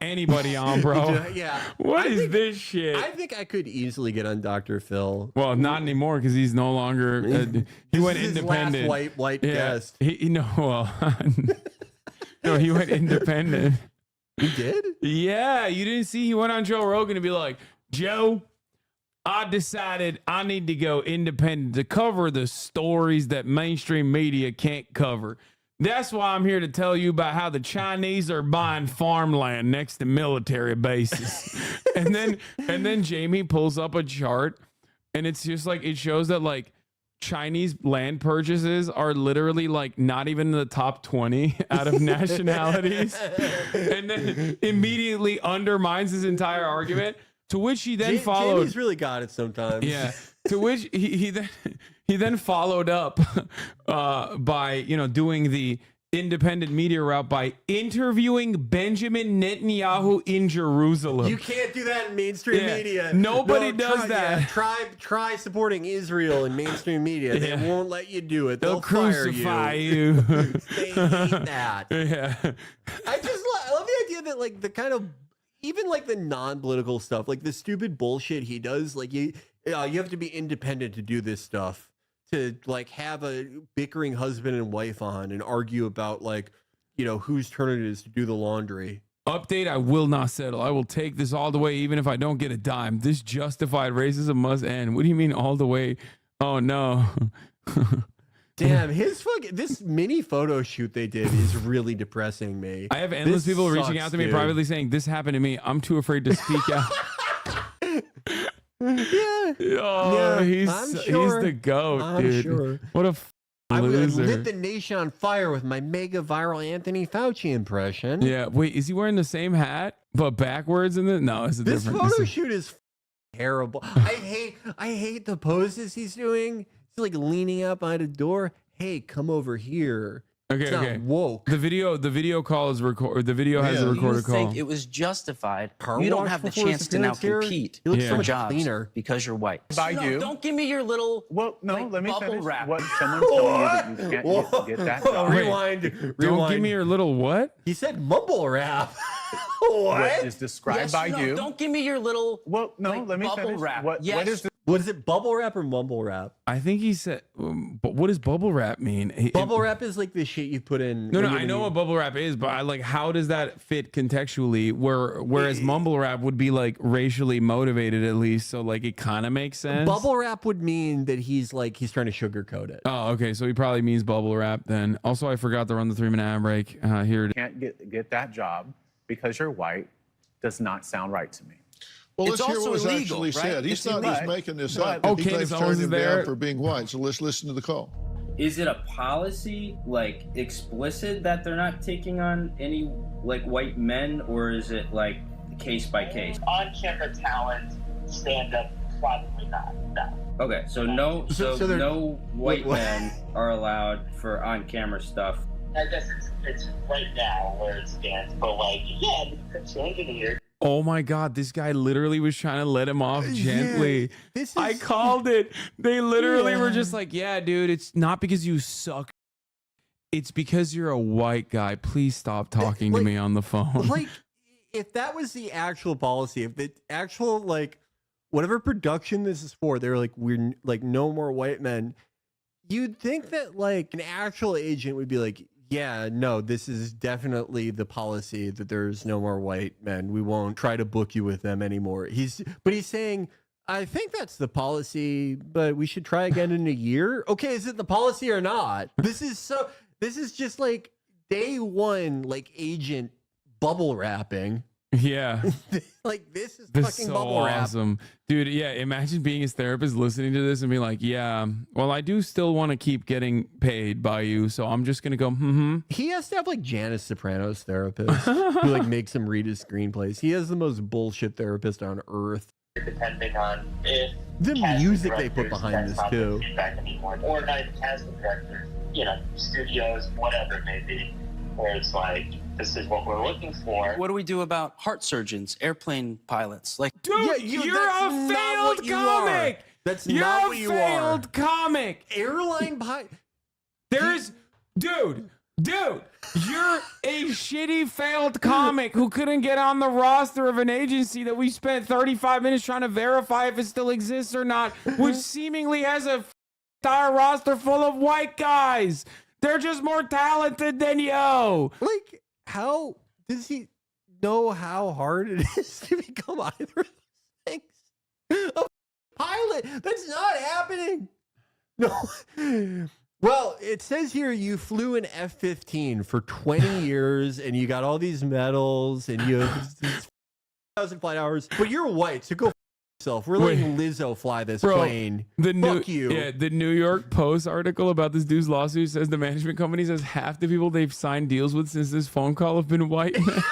anybody on, bro. Yeah. What I is think- this shit? I think I could easily get on Dr. Phil. Well, not anymore because he's no longer. He This went is his independent. last white yeah, guest. No, he went independent. He did? Yeah, you didn't see he went on Joe Rogan to be like, Joe, I decided I need to go independent to cover the stories that mainstream media can't cover. That's why I'm here to tell you about how the Chinese are buying farmland next to military bases. and then Jamie pulls up a chart and it's just like it shows that like Chinese land purchases are literally like not even in the top 20 out of nationalities. And then immediately undermines his entire argument. To which he then followed. Jamie's really got it sometimes. Yeah. To which he then followed up by doing the independent media route by interviewing Benjamin Netanyahu in Jerusalem. You can't do that in mainstream Yeah, media. nobody does try, that. Yeah, try supporting Israel in mainstream media. They Yeah. won't let you do it. They'll fire crucify you. you. They hate that. Yeah. I love the idea that like the kind of even like the non-political stuff, like the stupid bullshit he does, like you have to be independent to do this stuff, to like have a bickering husband and wife on and argue about like, whose turn it is to do the laundry. Update, I will not settle. I will take this all the way even if I don't get a dime. This justified racism must end. What do you mean all the way? Oh no. Damn, this mini photo shoot they did is really depressing me. I have endless This people reaching sucks, out to me dude. privately saying, this happened to me. I'm too afraid to speak out. Yeah. Oh, Yeah, he's I'm sure. the GOAT, I'm dude. sure. What a I would loser. lit the nation on fire with my mega viral Anthony Fauci impression. Yeah, wait, is he wearing the same hat but backwards in the? No, it's a This different. photo shoot is terrible. I hate the poses he's doing. He's like leaning up by the door. Hey, come over here. Okay, It's not okay. woke. The video call is record. The video has a Yeah. recorded You call. think it was justified? Car You don't wash have the before his chance to now appearance here? compete He looks so for much jobs cleaner. because you're white. By you. Don't give me your little. Well, no, like, let me bubble finish. wrap. What someone told you that you can't get that job. Wait, Rewind. Don't give me your little what? He said mumble rap. What What? is described Yes, by no, you? Don't give me your little. Well, no, like, let me bubble finish. wrap. What Yes. is the What is it, bubble wrap or mumble wrap? I think he said. But what does bubble wrap mean? Bubble wrap is like the shit you put in. No, when no, you- I know what bubble wrap is, but I like how does that fit contextually? Whereas mumble rap would be like racially motivated at least, so like it kind of makes sense. Bubble wrap would mean that he's trying to sugarcoat it. Oh, okay, so he probably means bubble wrap then. Also, I forgot to run the 3-minute ad break. Here it is. can't get that job because you're white does not sound right to me. Well, It's let's hear also what was illegal, actually right? said. He's It's not just illegal. making this But- up. Okay, He claims as long turned as him there- down for being white. So let's listen to the call. Is it a policy, like, explicit that they're not taking on any, like, white men, or is it, like, case by case? On-camera talent, stand-up, probably not. No. Okay, so no, So they're- no white what- men are allowed for on-camera stuff. I guess it's right now where it stands, but like, yeah, it could change in a year. Oh my God, this guy literally was trying to let him off gently. Yeah, this is, I called it. They literally were just like, yeah, dude, it's not because you suck. It's because you're a white guy. Please stop talking to like- me on the phone. like, if that was the actual policy, if the actual, like, whatever production this is for, they're like, we're like, no more white men. You'd think that, like, an actual agent would be like, yeah, no, this is definitely the policy that there's no more white men. We won't try to book you with them anymore. But he's saying, I think that's the policy, but we should try again in a year. Okay, is it the policy or not? This is just like day one, like agent bubble wrapping. Yeah. Like this is This fucking is so bubble wrap. awesome. Dude, yeah, imagine being his therapist listening to this and being like, yeah, well, I do still want to keep getting paid by you, so I'm just going to go, He has to have like Janice Soprano's therapist who like makes him read his screenplays. He has the most bullshit therapist on earth. Depending on if The casting music they put directors, behind that's this not too. the feedback anymore, or not even casting directors, you know, studios, whatever it may be, where it's like, this is what we're looking for. What do we do about heart surgeons, airplane pilots? Like, dude, Yeah, you're that's a not failed what you are. comic. That's You're not a what you failed are. comic. Airline pilot. There's, dude, you're a shitty failed comic who couldn't get on the roster of an agency that we spent 35 minutes trying to verify if it still exists or not, which seemingly has a entire roster full of white guys. They're just more talented than you. Like, how does he know how hard it is to become either of those things? A pilot. That's not happening. No. Well, it says here you flew an F-15 for 20 years and you got all these medals and you have 1,000 flight hours, but you're white, so go yourself. We're letting Lizzo fly this plane. Fuck you. Yeah, the New York Post article about this dude's lawsuit says the management company says half the people they've signed deals with since this phone call have been white men.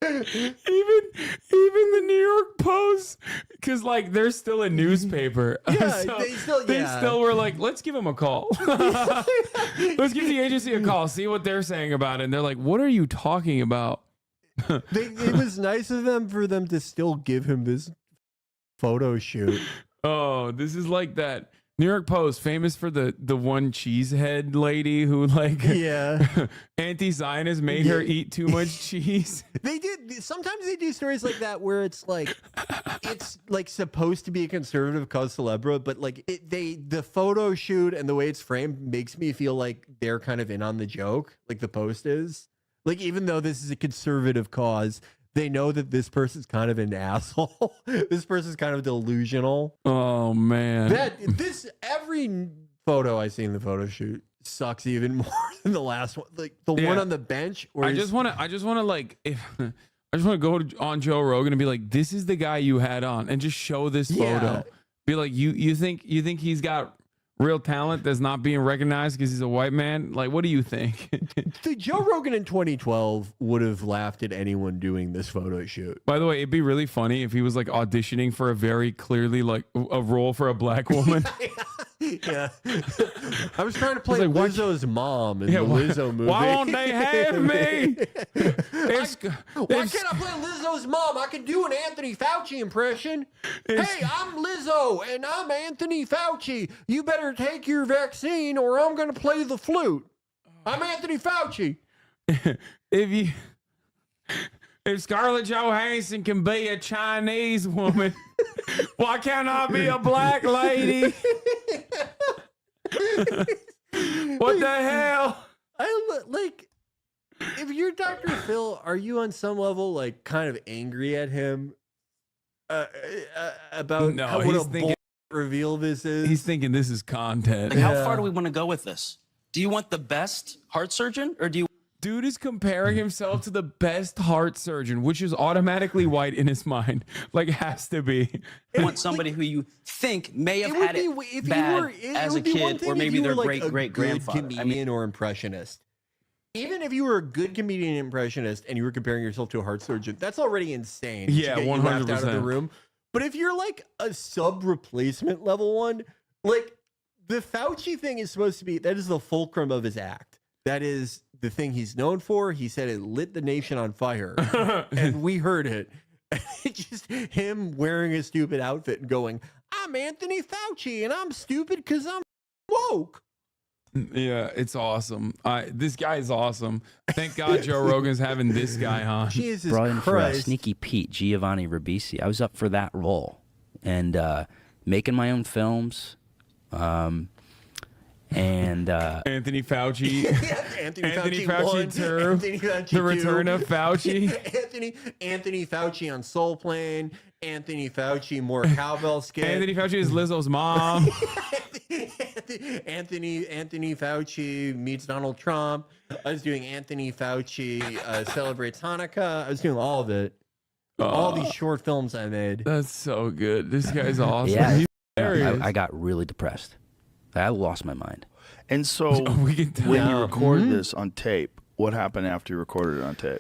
even the New York Post, because like they're still a newspaper. Yeah, So they still were like, let's give them a call. Let's give the agency a call, see what they're saying about it. And they're like, what are you talking about? It was nice of them for them to still give him this photo shoot. Oh, this is like that New York Post, famous for the one cheesehead lady who like Yeah. anti-Zionist made her eat too much cheese. They did. Sometimes they do stories like that where it's like supposed to be a conservative cause célèbre, but like the photo shoot and the way it's framed makes me feel like they're kind of in on the joke, like the Post is. Like, even though this is a conservative cause, they know that this person's kind of an asshole. This person's kind of delusional. Oh man. Every photo I see in the photo shoot sucks even more than the last one. Like the one on the bench. Where I just want to like I just want to go on Joe Rogan and be like, this is the guy you had on, and just show this photo. Be like, you think he's got real talent that's not being recognized because he's a white man? Like, what do you think? The Joe Rogan in 2012 would have laughed at anyone doing this photo shoot. By the way, it'd be really funny if he was like auditioning for a very clearly like a role for a black woman. Yeah. I was trying to play like, why Lizzo's mom in Yeah, the why- Lizzo movie. why won't they have me? Why can't I play Lizzo's mom? I can do an Anthony Fauci impression. Hey, I'm Lizzo and I'm Anthony Fauci. You better take your vaccine or I'm going to play the flute. I'm Anthony Fauci. If Scarlett Johansson can be a Chinese woman, why can't I be a black lady? What the hell? If you're Dr. Phil, are you on some level like kind of angry at him about No, what he's a thinking reveal this is? he's thinking this is content. Like, how far do we want to go with this? Do you want the best heart surgeon, or do you? Dude is comparing himself to the best heart surgeon, which is automatically white in his mind. Like, has to be. Want somebody who you think may have It would had be it if you bad were it as a would be one kid, thing or if maybe you their were, like, a great good grandfather. comedian or impressionist. Even if you were a good comedian impressionist and you were comparing yourself to a heart surgeon, that's already insane. to Yeah, get you laughed out of the 100%. room. But if you're like a sub replacement level one, like the Fauci thing is supposed to be that is the fulcrum of his act. That is the thing he's known for. He said it lit the nation on fire, and we heard it. It's just him wearing a stupid outfit and going, "I'm Anthony Fauci, and I'm stupid because I'm woke." Yeah, it's awesome. This guy is awesome. Thank God Joe Rogan's having this guy on. Jesus Brought in for Christ! Sneaky Pete, Giovanni Ribisi. I was up for that role, and making my own films. Anthony Fauci. Anthony Anthony Fauci, Fauci one, two, Anthony Fauci The Return two. of Fauci. Anthony Fauci on Soul Plane. Anthony Fauci more cowbell skit. Anthony Fauci is Lizzo's mom. Anthony Fauci meets Donald Trump. I was doing Anthony Fauci celebrates Hanukkah. I was doing all of it. All these short films I made. That's so good. This guy's awesome. Yeah, He's hilarious. I got really depressed. I lost my mind. And so we can tell. when you recorded this on tape, what happened after you recorded it on tape?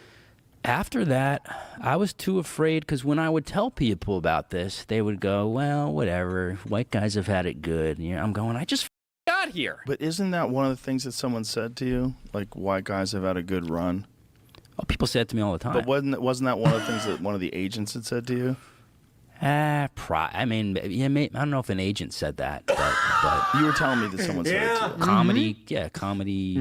After that, I was too afraid because when I would tell people about this, they would go, well, whatever. White guys have had it good. And I'm going, I just got here. But isn't that one of the things that someone said to you? Like, white guys have had a good run? Oh, people say it to me all the time. But wasn't that one of the things that one of the agents had said to you? I mean, yeah, I don't know if an agent said that, but you were telling me that someone said it to you. Comedy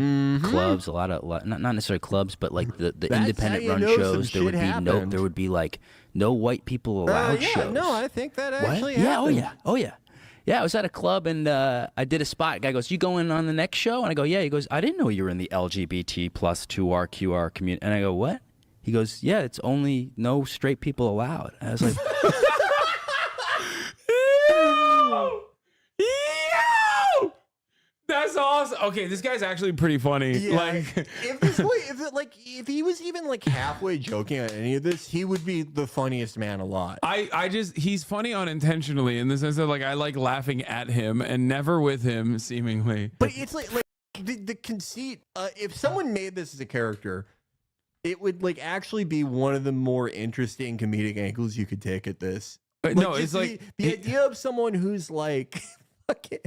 clubs, a lot, not necessarily clubs, but like the That's independent how run you know some shows. There shit would be happened. there would be like no white people allowed Yeah, shows. no, I think that actually Yeah, happened. oh yeah. Yeah, I was at a club and I did a spot. Guy goes, "You going on the next show?" And I go, "Yeah." He goes, "I didn't know you were in the LGBT plus 2RQR community." And I go, "What?" He goes, "Yeah, it's only no straight people allowed." And I was like, Yo! That's awesome. Okay, this guy's actually pretty funny. Yeah, Like, if he was even like halfway joking on any of this, he would be the funniest man alive. he's funny unintentionally in the sense that like I like laughing at him and never with him, seemingly. But it's like the conceit. If someone made this as a character, it would like actually be one of the more interesting comedic angles you could take at this. No, just it's like the idea of someone who's like fucking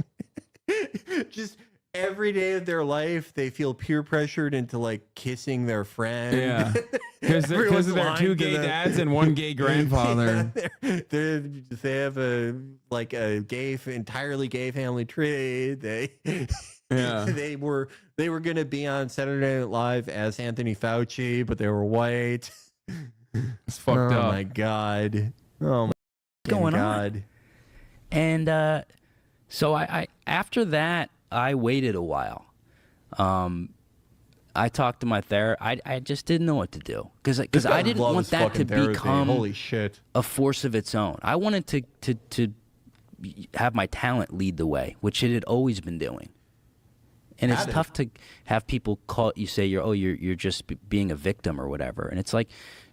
just every day of their life they feel peer pressured into like kissing their friend. Yeah, because Everyone's of their lying two to gay them. dads and one gay grandfather. They have a like a entirely gay family tree. Yeah. They were gonna be on Saturday Night Live as Anthony Fauci, but they were white. It's fucked up. Oh my god. Oh my going god. on? And so I after that I waited a while. I talked to my therapist. I just didn't know what to do because I didn't want that to become holy shit a force of its own. I wanted to have my talent lead the way, which it had always been doing. And it's tough to have people call you say you're just being a victim or whatever. And it's like,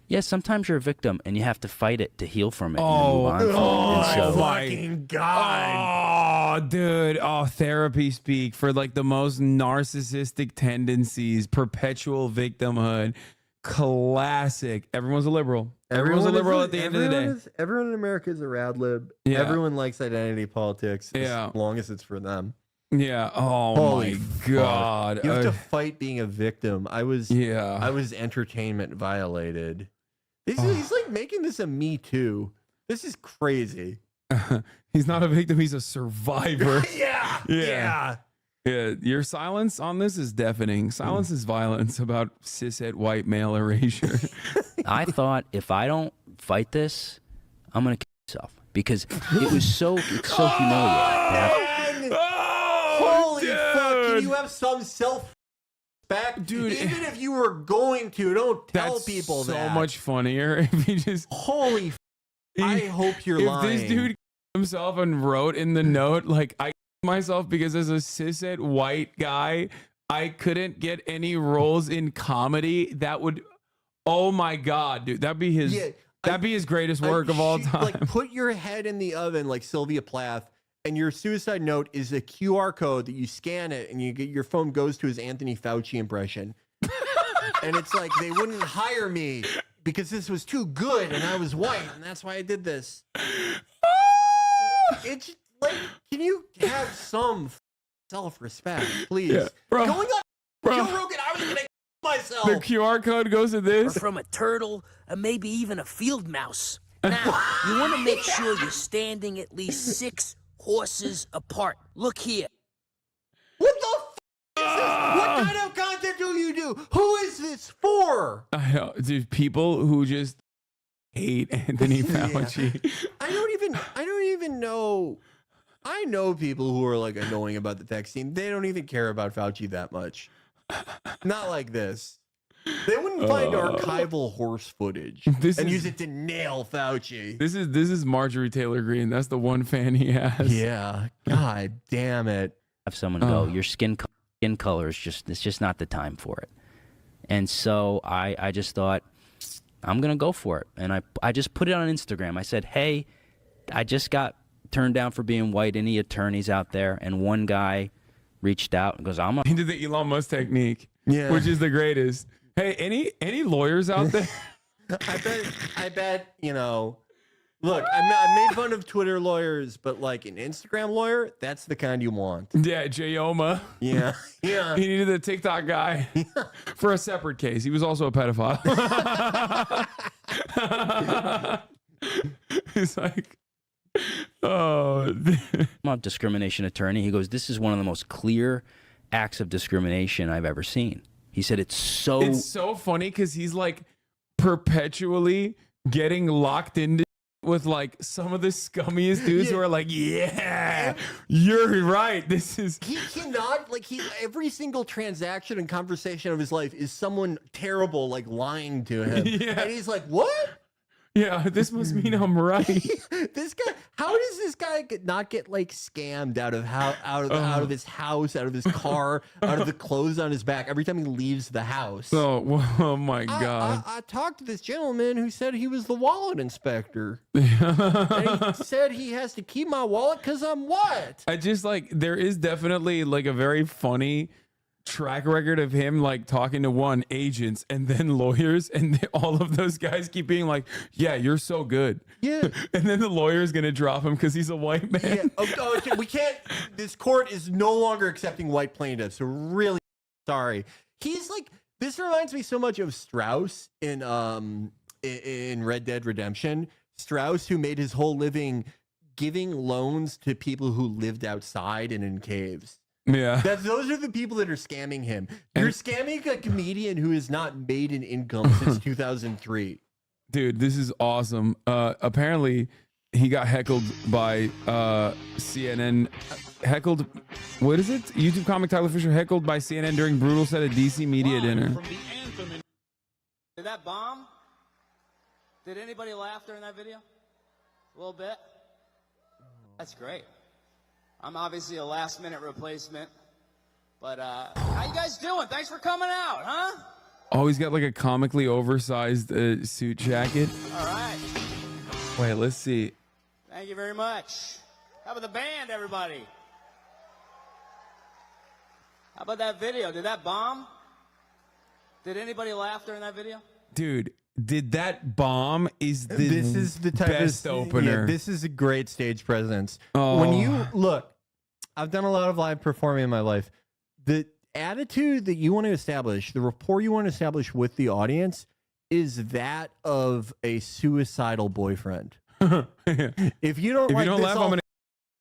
yeah, sometimes you're a victim and you have to fight it to heal from it. And move on from it. And so, fucking god. Oh, dude. Oh, therapy speak for like the most narcissistic tendencies, perpetual victimhood. Classic. Everyone's a liberal. Everyone's a liberal at the end of the day. Everyone in America is a rad lib. Yeah. Everyone likes identity politics Yeah. as long as it's for them. Yeah. Oh Holy my fuck. God. You have to fight being a victim. I was entertainment violated. He's like making this a Me Too. This is crazy. He's not a victim. He's a survivor. Yeah. Your silence on this is deafening. Silence is violence about cishet white male erasure. I thought if I don't fight this, I'm gonna kill myself because it's so humiliating. Holy fuck! Can you have some self-respect, dude? Even if you were going to, don't tell That's people so that. much funnier if he just. Holy. I hope you're lying. If this dude himself and wrote in the note like I myself because as a cishet white guy I couldn't get any roles in comedy, that would, oh my God, dude, that'd be his greatest work of all time. Like, put your head in the oven like Sylvia Plath, and your suicide note is a QR code that you scan it, and your phone goes to his Anthony Fauci impression, and it's like they wouldn't hire me because this was too good, and I was white, and that's why I did this. It's like, can you have some self-respect, please? Yeah, bro, Going on bro. Joe Rogan, I was gonna kill myself. The QR code goes to this. Or from a turtle, or maybe even a field mouse. Now, you want to make sure you're standing at least 6 horses apart. Look here. What the f is this? What kind of content do you do? Who is this for? I know, dude, people who just hate Anthony Fauci. I don't even know. I know people who are like annoying about the tech scene. They don't even care about Fauci that much. Not like this. They wouldn't find archival horse footage use it to nail Fauci. This is Marjorie Taylor Greene. That's the one fan he has. Yeah. God damn it. Have someone go, your skin color is it's just not the time for it. And so I just thought, I'm going to go for it. And I just put it on Instagram. I said, hey, I just got turned down for being white. Any attorneys out there? And one guy reached out and goes, He did the Elon Musk technique, which is the greatest. Hey, any lawyers out there? I bet, you know, look, I made fun of Twitter lawyers, but like an Instagram lawyer, that's the kind you want. Yeah, Jayoma. Yeah. Yeah. He needed a TikTok guy for a separate case. He was also a pedophile. He's like, oh. I'm a discrimination attorney. He goes, this is one of the most clear acts of discrimination I've ever seen. He said it's so funny because he's like perpetually getting locked into with like some of the scummiest dudes who are like, yeah, you're right. He cannot, like, every single transaction and conversation of his life is someone terrible like lying to him. Yeah. And he's like, what? Yeah, this must mean I'm right. This guy, how does this guy not get like scammed out of his house, out of his car, out of the clothes on his back every time he leaves the house? Oh my God. I talked to this gentleman who said he was the wallet inspector. And he said he has to keep my wallet because I'm what? I just like, there is definitely like a very funny track record of him like talking to agents and then lawyers, and all of those guys keep being like, yeah, you're so good. Yeah. And then the lawyer's gonna drop him because he's a white man. Yeah. We can't, this court is no longer accepting white plaintiffs, so really sorry. He's like, this reminds me so much of Strauss in Red Dead Redemption. Strauss, who made his whole living giving loans to people who lived outside and in caves. Yeah. Those are the people that are scamming him. You're scamming a comedian who has not made an income since 2003. Dude, this is awesome. Apparently, he got heckled by CNN. Heckled, what is it? YouTube comic Tyler Fischer heckled by CNN during brutal set at DC media dinner. Did that bomb? Did anybody laugh during that video? A little bit? That's great. I'm obviously a last-minute replacement, but how you guys doing? Thanks for coming out, huh? Oh, he's got like a comically oversized suit jacket. All right. Wait, let's see. Thank you very much. How about the band, everybody? How about that video? Did that bomb? Did anybody laugh during that video? Dude, did that bomb is the This is the type best of opener. Yeah, this is a great stage presence. Oh. When you look, I've done a lot of live performing in my life. The attitude that you want to establish, the rapport you want to establish with the audience, is that of a suicidal boyfriend. If you don't like this, laugh, I'll I'm gonna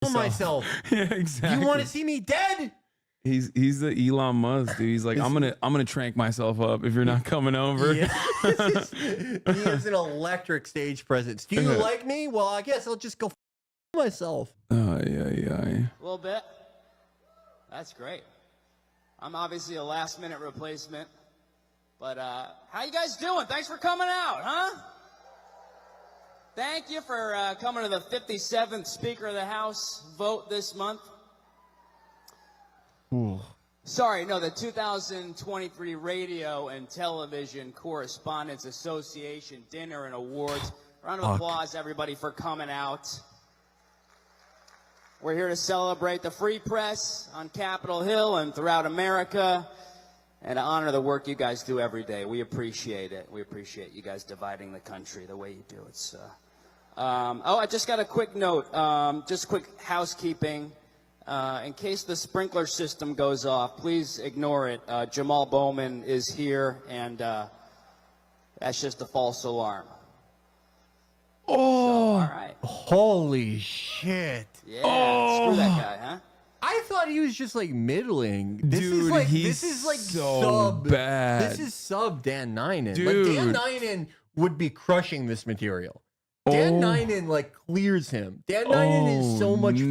kill myself. Yeah, exactly. You want to see me dead? He's the Elon Musk, dude. He's like, I'm gonna trank myself up if you're not coming over. Yeah. He has an electric stage presence. Do you like me? Well, I guess I'll just go myself. Oh yeah. A little bit. That's great. I'm obviously a last-minute replacement, but how you guys doing? Thanks for coming out, huh? Thank you for coming to the 57th Speaker of the House vote this month. Ooh. Sorry, no, the 2023 Radio and Television Correspondents Association Dinner and Awards. Round of applause, everybody, for coming out. We're here to celebrate the free press on Capitol Hill and throughout America and to honor the work you guys do every day. We appreciate it. We appreciate you guys dividing the country the way you do. It's I just got a quick note, just quick housekeeping. In case the sprinkler system goes off, please ignore it. Jamal Bowman is here, and that's just a false alarm. Oh, so, all right. Holy shit. Yeah, screw that guy, huh? I thought he was just like middling. This Dude, is like he's this is like so sub bad. This is sub Dan Ninen. Dude. Like Dan Ninen would be crushing this material. Dan Ninen like clears him. Dan Ninen is so much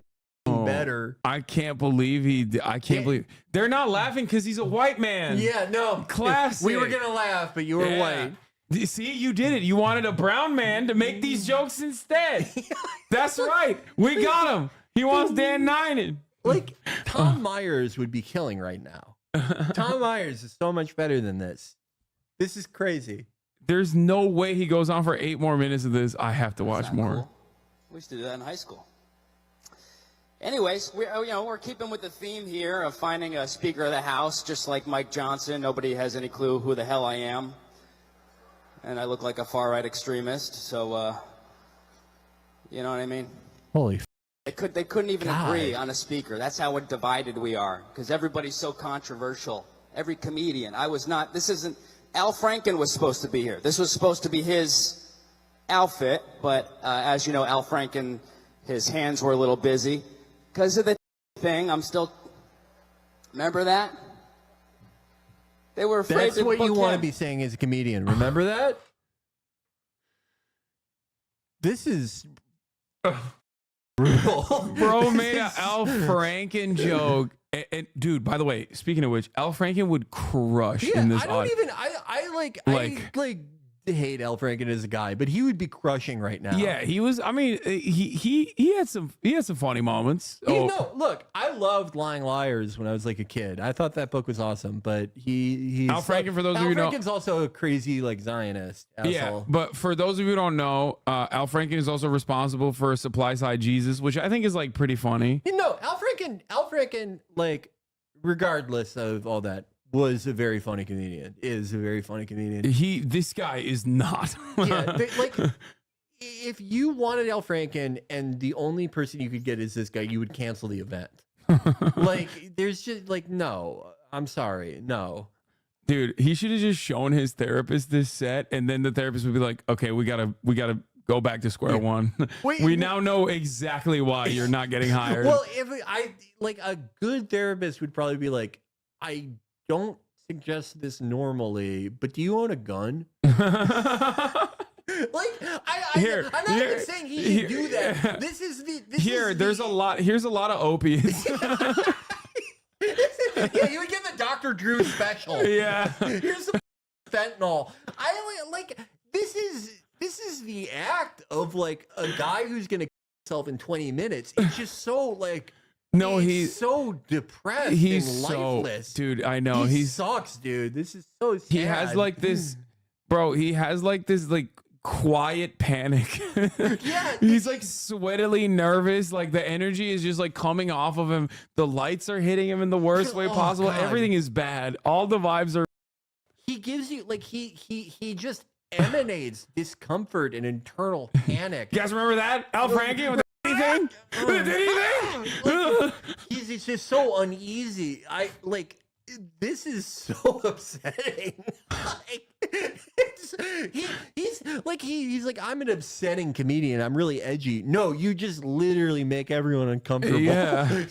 better. I can't believe I can't believe they're not laughing because he's a white man. Yeah, no. Classic. We were gonna laugh, but you were white. See, you did it. You wanted a brown man to make these jokes instead. That's right. We got him. He wants Dan Ninen. Like Tom Myers would be killing right now. Tom Myers is so much better than this. This is crazy. There's no way he goes on for 8 more minutes of this. I have to watch more. Cool. We used to do that in high school. Anyways, we're keeping with the theme here of finding a Speaker of the House, just like Mike Johnson. Nobody has any clue who the hell I am. And I look like a far-right extremist, so, you know what I mean? Holy They couldn't even agree on a speaker. That's how divided we are, because everybody's so controversial. Every comedian. Al Franken was supposed to be here. This was supposed to be his outfit, but as you know, Al Franken, his hands were a little busy. Because of the thing, I'm still... Remember that? They were afraid That's to what you book want to him. be saying as a comedian. Remember that? This is brutal. Bro made an Al Franken joke. And dude, by the way, speaking of which, Al Franken would crush in this. I hate Al Franken as a guy, but he would be crushing right now. Yeah, he was. I mean, he had some funny moments. No, look, I loved Lying Liars when I was like a kid. I thought that book was awesome, but he's Al Franken, for those of you who don't, Franken's also a crazy like Zionist asshole. Yeah, but for those of you who don't know, Al Franken is also responsible for Supply Side Jesus, which I think is like pretty funny. You know, Al Franken, like, regardless of all that, was a very funny comedian. Is a very funny comedian. This guy is not. Yeah, like, if you wanted Al Franken and the only person you could get is this guy, you would cancel the event. Like, there's just like, no, I'm sorry, no. Dude, he should have just shown his therapist this set, and then the therapist would be like, "Okay, we gotta go back to square one. We now know exactly why you're not getting hired." Well, if I like a good therapist would probably be like, I don't suggest this normally, but do you own a gun? Like, I'm not even saying he can do that. This is Here's a lot of opiates. Yeah, you would get the Dr. Drew special. Yeah. Here's some fentanyl. This is the act of like a guy who's gonna kill himself in 20 minutes. It's just so like, no, he's so depressed. He's and lifeless. dude. I know he sucks, dude. This is so sad. He has like this, bro. He has like this like quiet panic. Yeah, he's like sweatily nervous. Like the energy is just like coming off of him. The lights are hitting him in the worst way possible. God. Everything is bad. All the vibes are. He gives you like he just emanates discomfort and internal panic. You guys remember that Al Franken with the thing? He's just so uneasy. I like this is so upsetting. He's like I'm an upsetting comedian. I'm really edgy. No, you just literally make everyone uncomfortable. Yeah.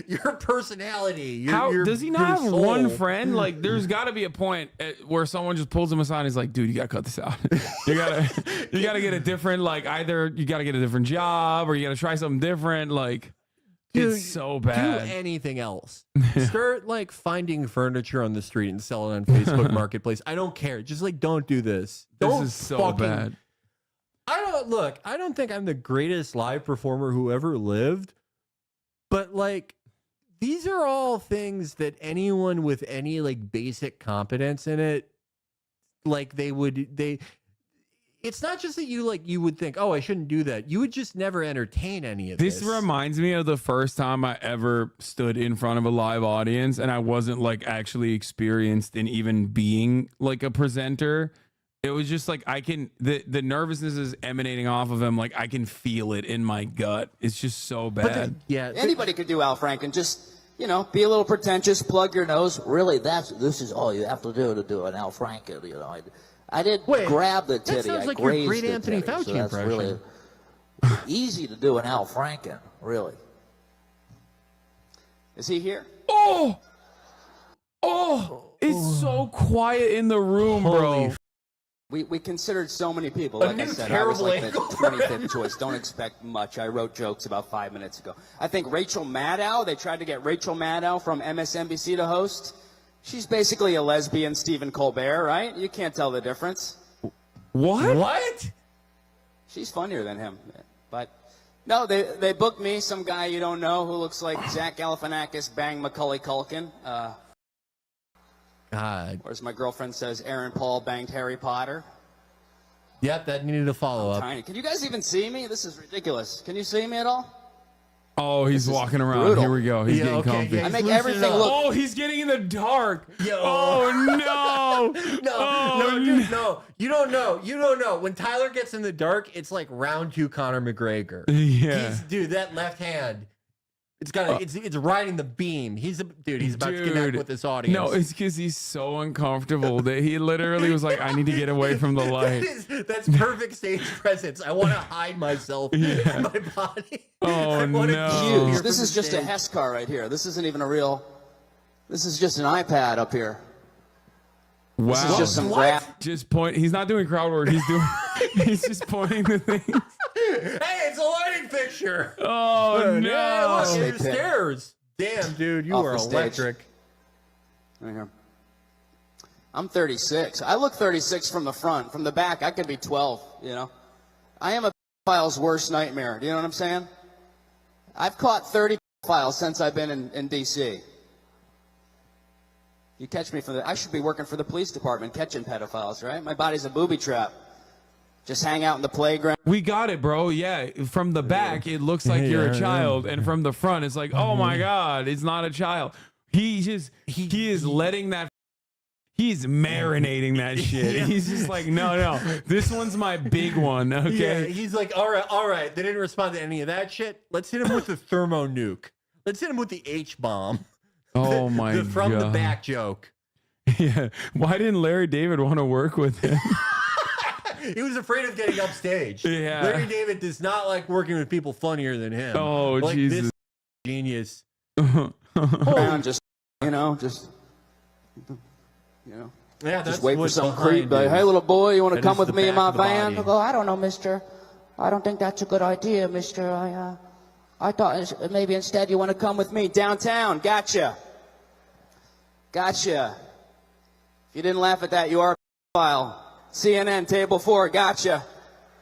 Your personality. How does he not have one soul. friend? Like, there's got to be a point where someone just pulls him aside and is like, "Dude, you gotta cut this out. You gotta get a different like either you gotta get a different job or you gotta try something different." Like, it's so bad. Do anything else. Start like finding furniture on the street and sell it on Facebook Marketplace. I don't care. Just like don't do this. This is so bad. I don't think I'm the greatest live performer who ever lived, but like these are all things that anyone with any like basic competence in it, like it's not just that you would think, oh, I shouldn't do that. You would just never entertain any of this. This reminds me of the first time I ever stood in front of a live audience and I wasn't like actually experienced in even being like a presenter. It was just like the nervousness is emanating off of him. Like I can feel it in my gut. It's just so bad. Anybody could do Al Franken. Just, be a little pretentious, plug your nose. Really, this is all you have to do an Al Franken, I didn't grab the titty. That sounds I like your grazed great the Anthony titty, Fauci so that's impression. really easy to do an Al Franken, really. Is he here? Oh, it's so quiet in the room, bro. We considered so many people. Like I said, I was like the 25th choice. Don't expect much. I wrote jokes about 5 minutes ago. I think Rachel Maddow, they tried to get Rachel Maddow from MSNBC to host. She's basically a lesbian Stephen Colbert, right? You can't tell the difference. What? She's funnier than him. But no, they booked me, some guy you don't know who looks like Zach Galifianakis bang Macaulay Culkin. God. Or as my girlfriend says, Aaron Paul banged Harry Potter. Yep, that needed a follow-up. Tiny. Can you guys even see me? This is ridiculous. Can you see me at all? Oh, he's walking around. brutal. Here we go. He's getting comfy. I make everything look. Oh, he's getting in the dark. Oh no! Dude, no. You don't know. You don't know. When Tyler gets in the dark, it's like round 2 Conor McGregor. Yeah. Dude, that left hand. It's riding the beam. He's about to connect with this audience. No, it's because he's so uncomfortable that he literally was like, I need to get away from the light. That's perfect stage presence. I want to hide myself in my body. Oh no! Huge. This is just a Hess car right here. This isn't even a real. This is just an iPad up here. Wow. This is just some crap. Just point. He's not doing crowd work. He's doing. He's just pointing the things. Hey, it's a lighting fixture. Oh no! Yeah, look, there's stairs. Damn, dude, you Off are the stage. electric. Right here. I'm 36. I look 36 from the front. From the back, I could be 12. I am a pedophile's worst nightmare. Do you know what I'm saying? I've caught 30 pedophiles since I've been in D.C. You catch me I should be working for the police department catching pedophiles, right? My body's a booby trap. Just hang out in the playground. We got it, bro. Yeah, from the back, it looks like you're a child, and from the front, it's like, oh my God, it's not a child. He is letting that. He's marinating that shit. Yeah. He's just like, no, this one's my big one. Okay. Yeah, he's like, all right. They didn't respond to any of that shit. Let's hit him with the thermo nuke. Let's hit him with the H bomb. Oh my God. From the back joke. Yeah. Why didn't Larry David want to work with him? He was afraid of getting upstage. Yeah. Larry David does not like working with people funnier than him. Oh, like Jesus. This genius. Around just. Yeah, just wait for some creep. Like, hey, little boy, you want to come with me in my van? I go, I don't know, mister. I don't think that's a good idea, mister. I thought maybe instead you want to come with me downtown. Gotcha. If you didn't laugh at that, you are a file. CNN, table 4, gotcha.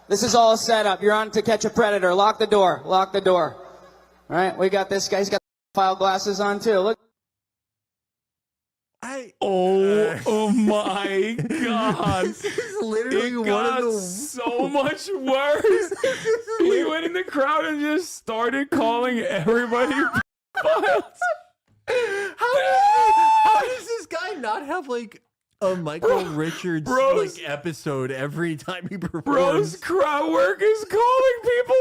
This is all set up. You're on to catch a predator. Lock the door. All right, we got this guy. He's got file glasses on, too. Look. Oh my God. This is literally It one got of the so much worse. He went in the crowd and just started calling everybody files. How does this guy not have like a Michael Richards Bros. like episode every time he performs. Bro's crowd work is calling people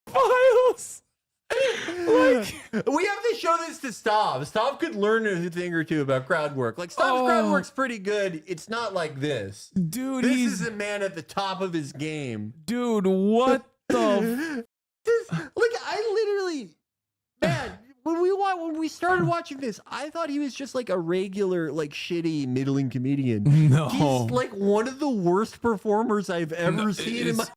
files. Like, we have to show this to Stav. Stav could learn a thing or two about crowd work. Like, Stav's crowd work's pretty good. It's not like this. Dude, this he's is a man at the top of his game. Dude, what the like, I literally, man, when we started watching this, I thought he was just like a regular, like, shitty, middling comedian. No. He's like one of the worst performers I've ever seen in my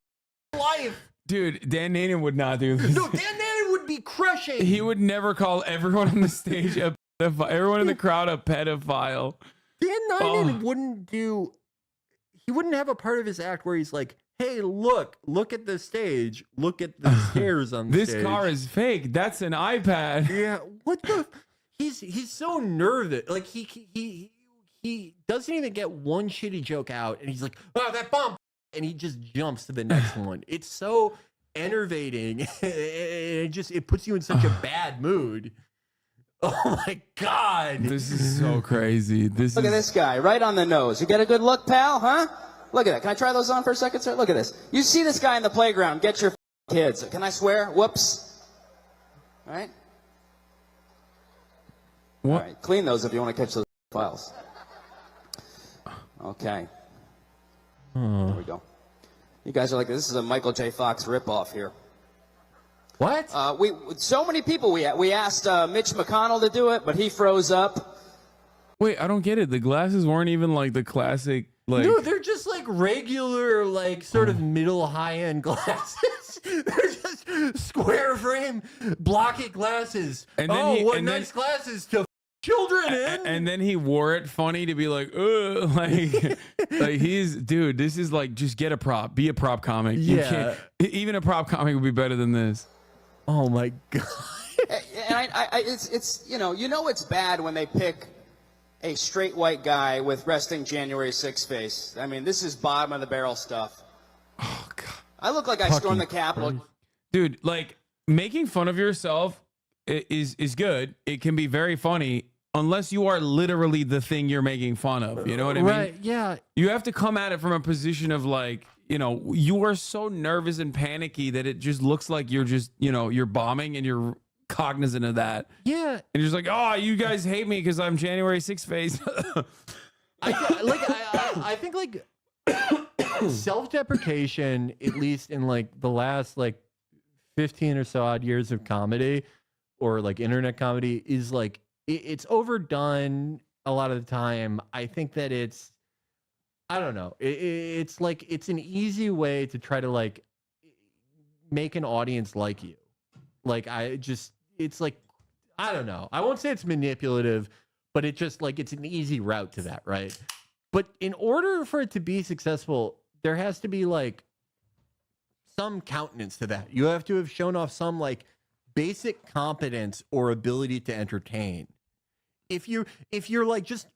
life. Dude, Dan Nanon would not do this. No, Dan Nanon would be crushing. He would never call everyone on the stage a pedophile, everyone in the crowd a pedophile. Dan Nanon wouldn't do, he wouldn't have a part of his act where he's like, hey, look at the stage. Look at the stairs on the stage. This car is fake. That's an iPad. Yeah, what the? He's so nervous. Like, he doesn't even get one shitty joke out, and he's like, oh, that bomb. And he just jumps to the next one. It's so enervating. It puts you in such a bad mood. Oh my God. This is so crazy. Look at this guy, right on the nose. You get a good look, pal, huh? Look at that. Can I try those on for a second, sir? Look at this. You see this guy in the playground. Get your kids. Can I swear? Whoops. All right? What? All right. Clean those if you want to catch those files. Okay. There we go. You guys are like, this is a Michael J. Fox ripoff here. What? So many people, we asked Mitch McConnell to do it, but he froze up. Wait, I don't get it. The glasses weren't even like the classic, like... No, they're just like regular, like sort of middle high-end glasses. They're just square frame, blocky glasses. And then what nice glasses to children in. And then he wore it funny to be like, ugh, like he's, dude, this is like, just get a prop, be a prop comic. You Yeah. can't, even a prop comic would be better than this. Oh my God. And it's you know it's bad when they pick a straight white guy with resting January 6th face. I mean, this is bottom of the barrel stuff. Oh God. I look like I stormed the Capitol. Dude, like, making fun of yourself is good. It can be very funny unless you are literally the thing you're making fun of. You know what I mean? Right, yeah. You have to come at it from a position of like, you know, you are so nervous and panicky that it just looks like you're just, you know, you're bombing and you're cognizant of that. Yeah. And you're just like, oh, you guys hate me because I'm January 6th face. I think like self-deprecation, at least in like the last like 15 or so odd years of comedy or like internet comedy, is like it's overdone a lot of the time. I think that it's, I don't know, it's like it's an easy way to try to like make an audience like you. Like, it's like, I don't know, I won't say it's manipulative, but it just like, it's an easy route to that, right? But in order for it to be successful, there has to be like some countenance to that. You have to have shown off some like basic competence or ability to entertain. If you're like just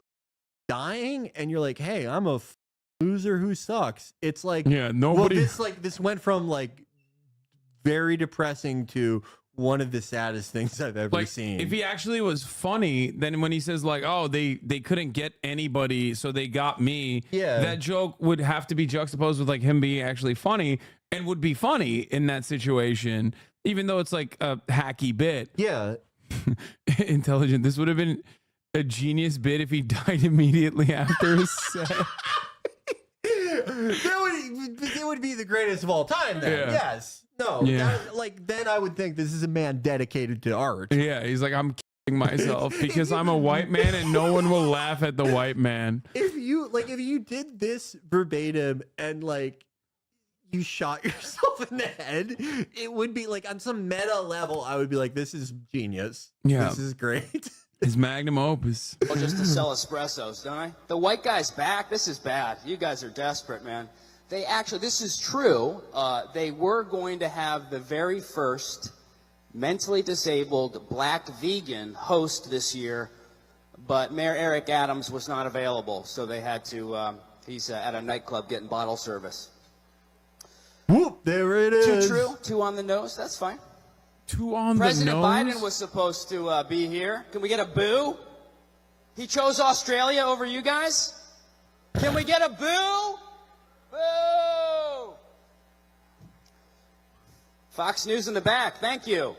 dying and you're like, hey, I'm a loser who sucks, it's like, yeah, nobody. Well, this went from like very depressing to one of the saddest things I've ever seen. If he actually was funny, then when he says like, oh, they couldn't get anybody, so they got me, yeah, that joke would have to be juxtaposed with like him being actually funny, and would be funny in that situation, even though it's like a hacky bit. Yeah. Intelligent. This would have been a genius bit if he died immediately after his set. It would be the greatest of all time then. Yeah. Yes. No. Yeah. Then I would think this is a man dedicated to art. Yeah, he's like, I'm kidding myself because I'm a white man and no one will laugh at the white man. If you did this verbatim and like you shot yourself in the head, it would be like on some meta level, I would be like, this is genius. Yeah. This is great. His magnum opus. Well, just to sell espressos, don't I? The white guy's back. This is bad. You guys are desperate, man. They actually, this is true. They were going to have the very first mentally disabled black vegan host this year, but Mayor Eric Adams was not available, so they had to, he's at a nightclub getting bottle service. Whoop, there it is. 2 true, 2 on the nose, that's fine. 2 on President the nose? Biden was supposed to be here. Can we get a boo? He chose Australia over you guys? Can we get a boo? Boo! Fox News in the back, thank you.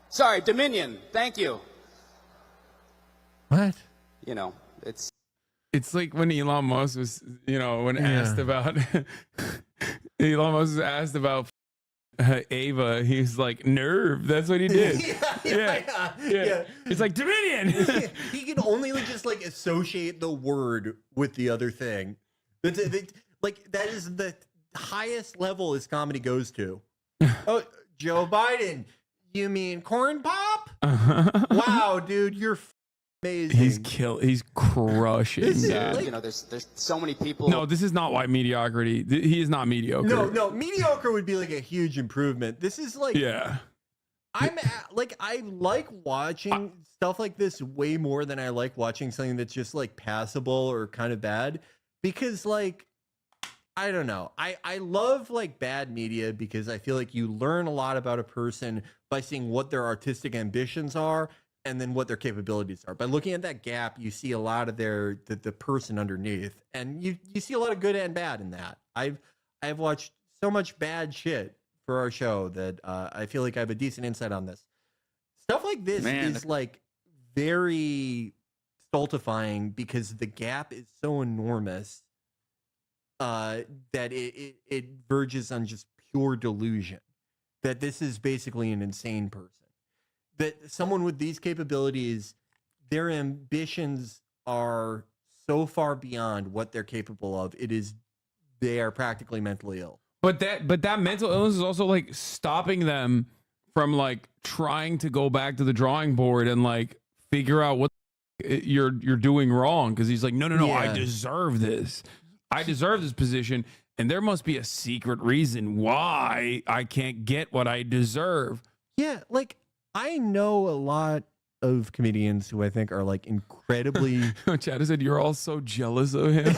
Sorry, Dominion, thank you. What? You know, it's like when Elon Musk was, when asked about Elon Musk was asked about Ava, he's like, nerve. That's what he did. Yeah. It's like Dominion. He can only just associate the word with the other thing. That is the highest level his comedy goes to. Oh, Joe Biden. You mean corn pop? Wow, dude, you're amazing. He's crushing. there's so many people. No, this is not white mediocrity. He is not mediocre. No, mediocre would be a huge improvement. This is yeah. I like watching stuff like this way more than I like watching something that's just passable or kind of bad, because I don't know. I love bad media because I feel like you learn a lot about a person by seeing what their artistic ambitions are and then what their capabilities are. By looking at that gap, you see a lot of the person underneath, and you see a lot of good and bad in that. I've watched so much bad shit for our show that I feel like I have a decent insight on this. Stuff like this is very stultifying because the gap is so enormous that it verges on just pure delusion. That this is basically an insane person. That someone with these capabilities, their ambitions are so far beyond what they're capable of. They are practically mentally ill. But that mental illness is also stopping them from trying to go back to the drawing board and figure out what you're doing wrong. Because he's like, no, Yeah. I deserve this. I deserve this position. And there must be a secret reason why I can't get what I deserve. Yeah, I know a lot of comedians who I think are incredibly. Chad said you're all so jealous of him.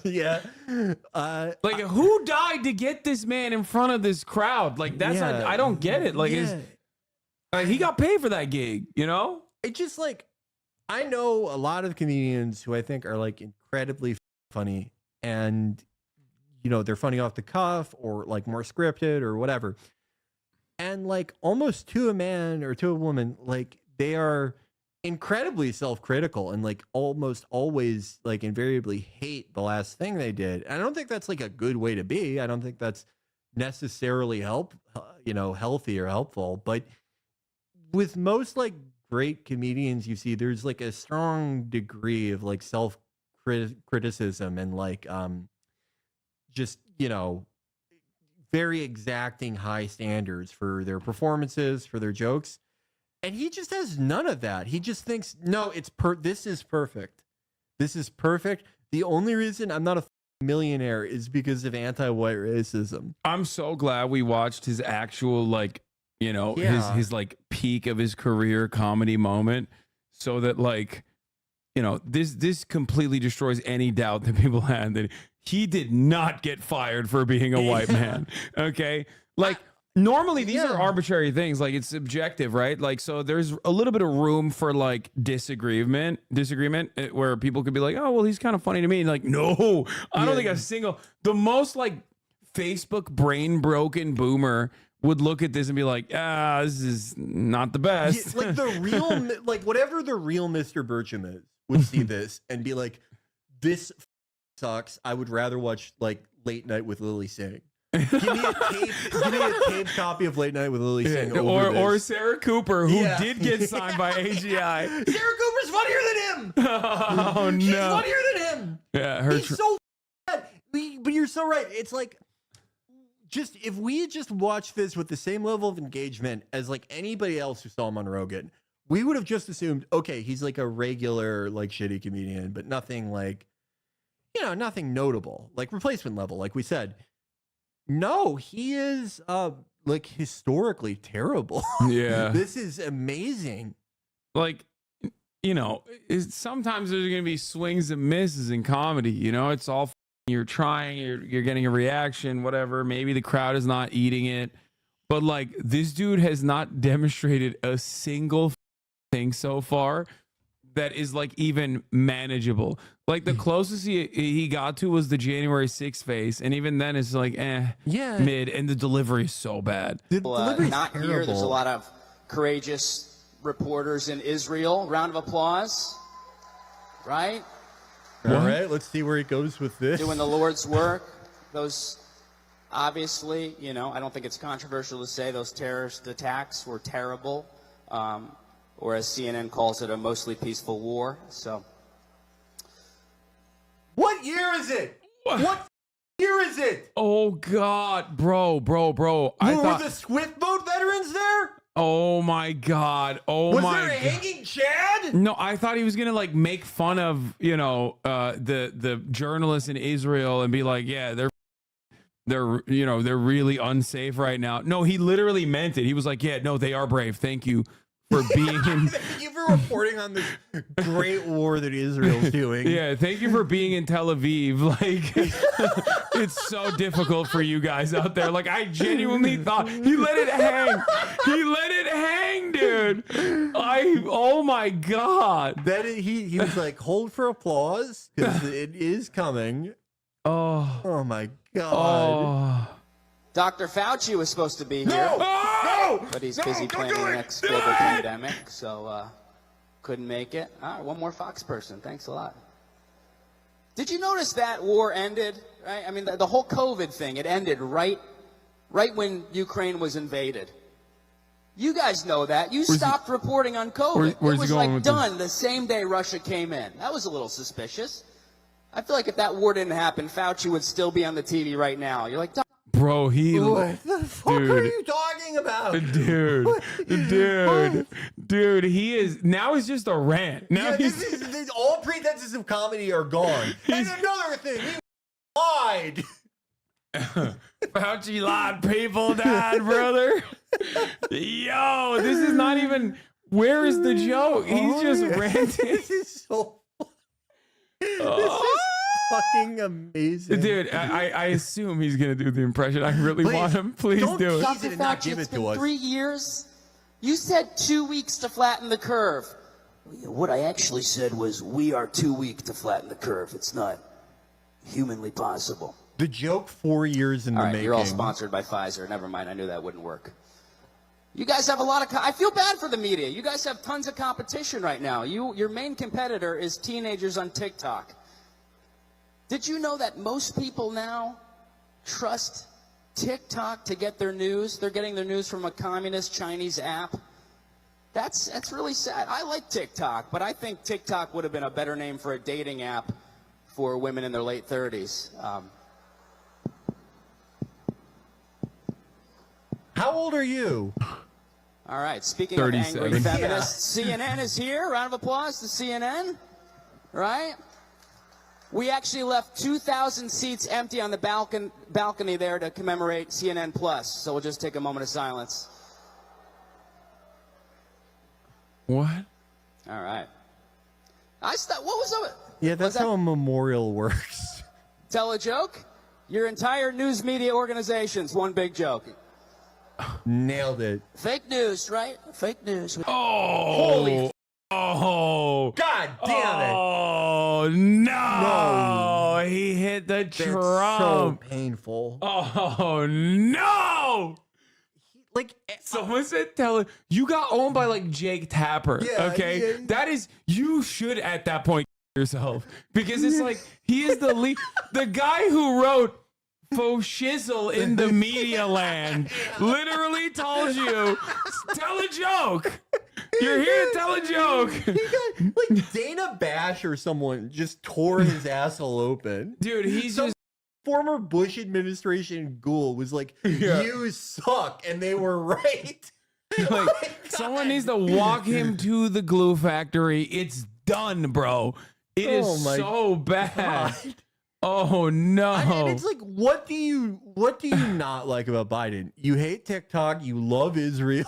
yeah. Who died to get this man in front of this crowd? That's not, I don't get it. He got paid for that gig, It just I know a lot of comedians who I think are incredibly funny, and they're funny off the cuff or more scripted or whatever. And almost to a man or to a woman, they are incredibly self-critical and almost always invariably hate the last thing they did. And I don't think that's a good way to be. I don't think that's necessarily healthy or helpful. But with most great comedians you see, there's a strong degree of self-criticism and just very exacting high standards for their performances, for their jokes. And he just has none of that. He just thinks, no, this is perfect. This is perfect. The only reason I'm not a millionaire is because of anti-white racism. I'm so glad we watched his actual his peak of his career comedy moment, so that this completely destroys any doubt that people had that he did not get fired for being a white man. Okay. Normally these are arbitrary things. It's subjective, right? So there's a little bit of room for disagreement where people could be like, oh, well, he's kind of funny to me. No, I don't think the most Facebook brain broken boomer would look at this and be like, this is not the best. The real, whatever the real Mr. Burcham is would see this and be like, this sucks. I would rather watch Late Night with Lily Singh. Give me a taped copy of Late Night with Lily Singh. Or Sarah Cooper, who did get signed by AGI. Sarah Cooper's funnier than him. Oh no, she's funnier than him. Yeah, he's so bad. But you're so right. It's just if we had just watched this with the same level of engagement as anybody else who saw him on Rogan, we would have just assumed, okay, he's a regular shitty comedian, but nothing nothing notable, replacement level, like we said. No, he is historically terrible. Yeah. This is amazing. Sometimes there's going to be swings and misses in comedy. It's all you're trying, you're getting a reaction, whatever. Maybe the crowd is not eating it. But this dude has not demonstrated a single thing so far that is like even manageable. Like the closest he got to was the January 6th face, and even then it's like mid, and the delivery is so bad. The delivery's not terrible. here. There's a lot of courageous reporters in Israel. Round of applause. Right? All right, let's see where he goes with this. Doing the Lord's work. Those, obviously, you know, I don't think it's controversial to say those terrorist attacks were terrible, or as CNN calls it, a mostly peaceful war. So, what year is it? What year is it? Oh God, bro. I thought were the Swift boat veterans there? Oh my God. Oh was my there a God. hanging Chad? No, I thought he was gonna like make fun of, you know, the journalists in Israel and be like, yeah, they're you know, they're really unsafe right now. No, he literally meant it. He was like, yeah, no, they are brave. Thank you for being in Thank you for reporting on this great war that Israel's doing. Yeah, thank you for being in Tel Aviv. Like, it's so difficult for you guys out there. Like, I genuinely thought he let it hang. He let it hang, dude. Oh my God. He was like, hold for applause because it is coming. Oh my God. Dr. Fauci was supposed to be here. But he's busy planning the next global pandemic, so couldn't make it. All right, one more Fox person. Thanks a lot. Did you notice that war ended? Right? I mean, the whole COVID thing, it ended right when Ukraine was invaded. You guys know that. You stopped reporting on COVID. Where's it was he going like with done the same day Russia came in. That was a little suspicious. I feel like if that war didn't happen, Fauci would still be on the TV right now. You're like, Bro, what the fuck are you talking about? Dude, he is now he's just a rant. Now this all pretenses of comedy are gone. And another thing, he lied. Fauci lied, people died, brother. Yo, this is not even. Where is the joke? He's just ranting. This is so. This is fucking amazing, dude. I assume he's gonna do the impression. I really want him. Please do it. Dr. Fauci, it's been 3 years. You said 2 weeks to flatten the curve. What I actually said was, we are too weak to flatten the curve. It's not humanly possible. The joke 4 years in the making. You're all sponsored by Pfizer. Never mind. I knew that wouldn't work. You guys have a lot of. I feel bad for the media. You guys have tons of competition right now. Your main competitor is teenagers on TikTok. Did you know that most people now trust TikTok to get their news? They're getting their news from a communist Chinese app. That's really sad. I like TikTok, but I think TikTok would have been a better name for a dating app for women in their late 30s. How old are you? All right, speaking 37. of angry feminists, CNN is here. Round of applause to CNN, right? We actually left 2,000 seats empty on the balcony there to commemorate CNN Plus. So we'll just take a moment of silence. What? All right. What was it? Yeah, that's how a memorial works. Tell a joke? Your entire news media organization's one big joke. Nailed it. Fake news, right? Fake news. Oh. Oh. God damn it. Oh, no. He hit the Trump. So painful. Oh, no. Like, someone said, tell him, you got owned by like Jake Tapper. Yeah, okay. yeah. That is, you should at that point yourself, because it's like, he is the lead. The guy who wrote faux shizzle in the media land literally told you, tell a joke. You're here to tell a joke. Like Dana Bash or someone just tore his asshole open. Dude, he's just former Bush administration ghoul was like, you suck, and they were right. Like, someone needs to walk him to the glue factory. It's done, bro. It is so bad. God. Oh no. And it's like, what do you not like about Biden? You hate TikTok, you love Israel.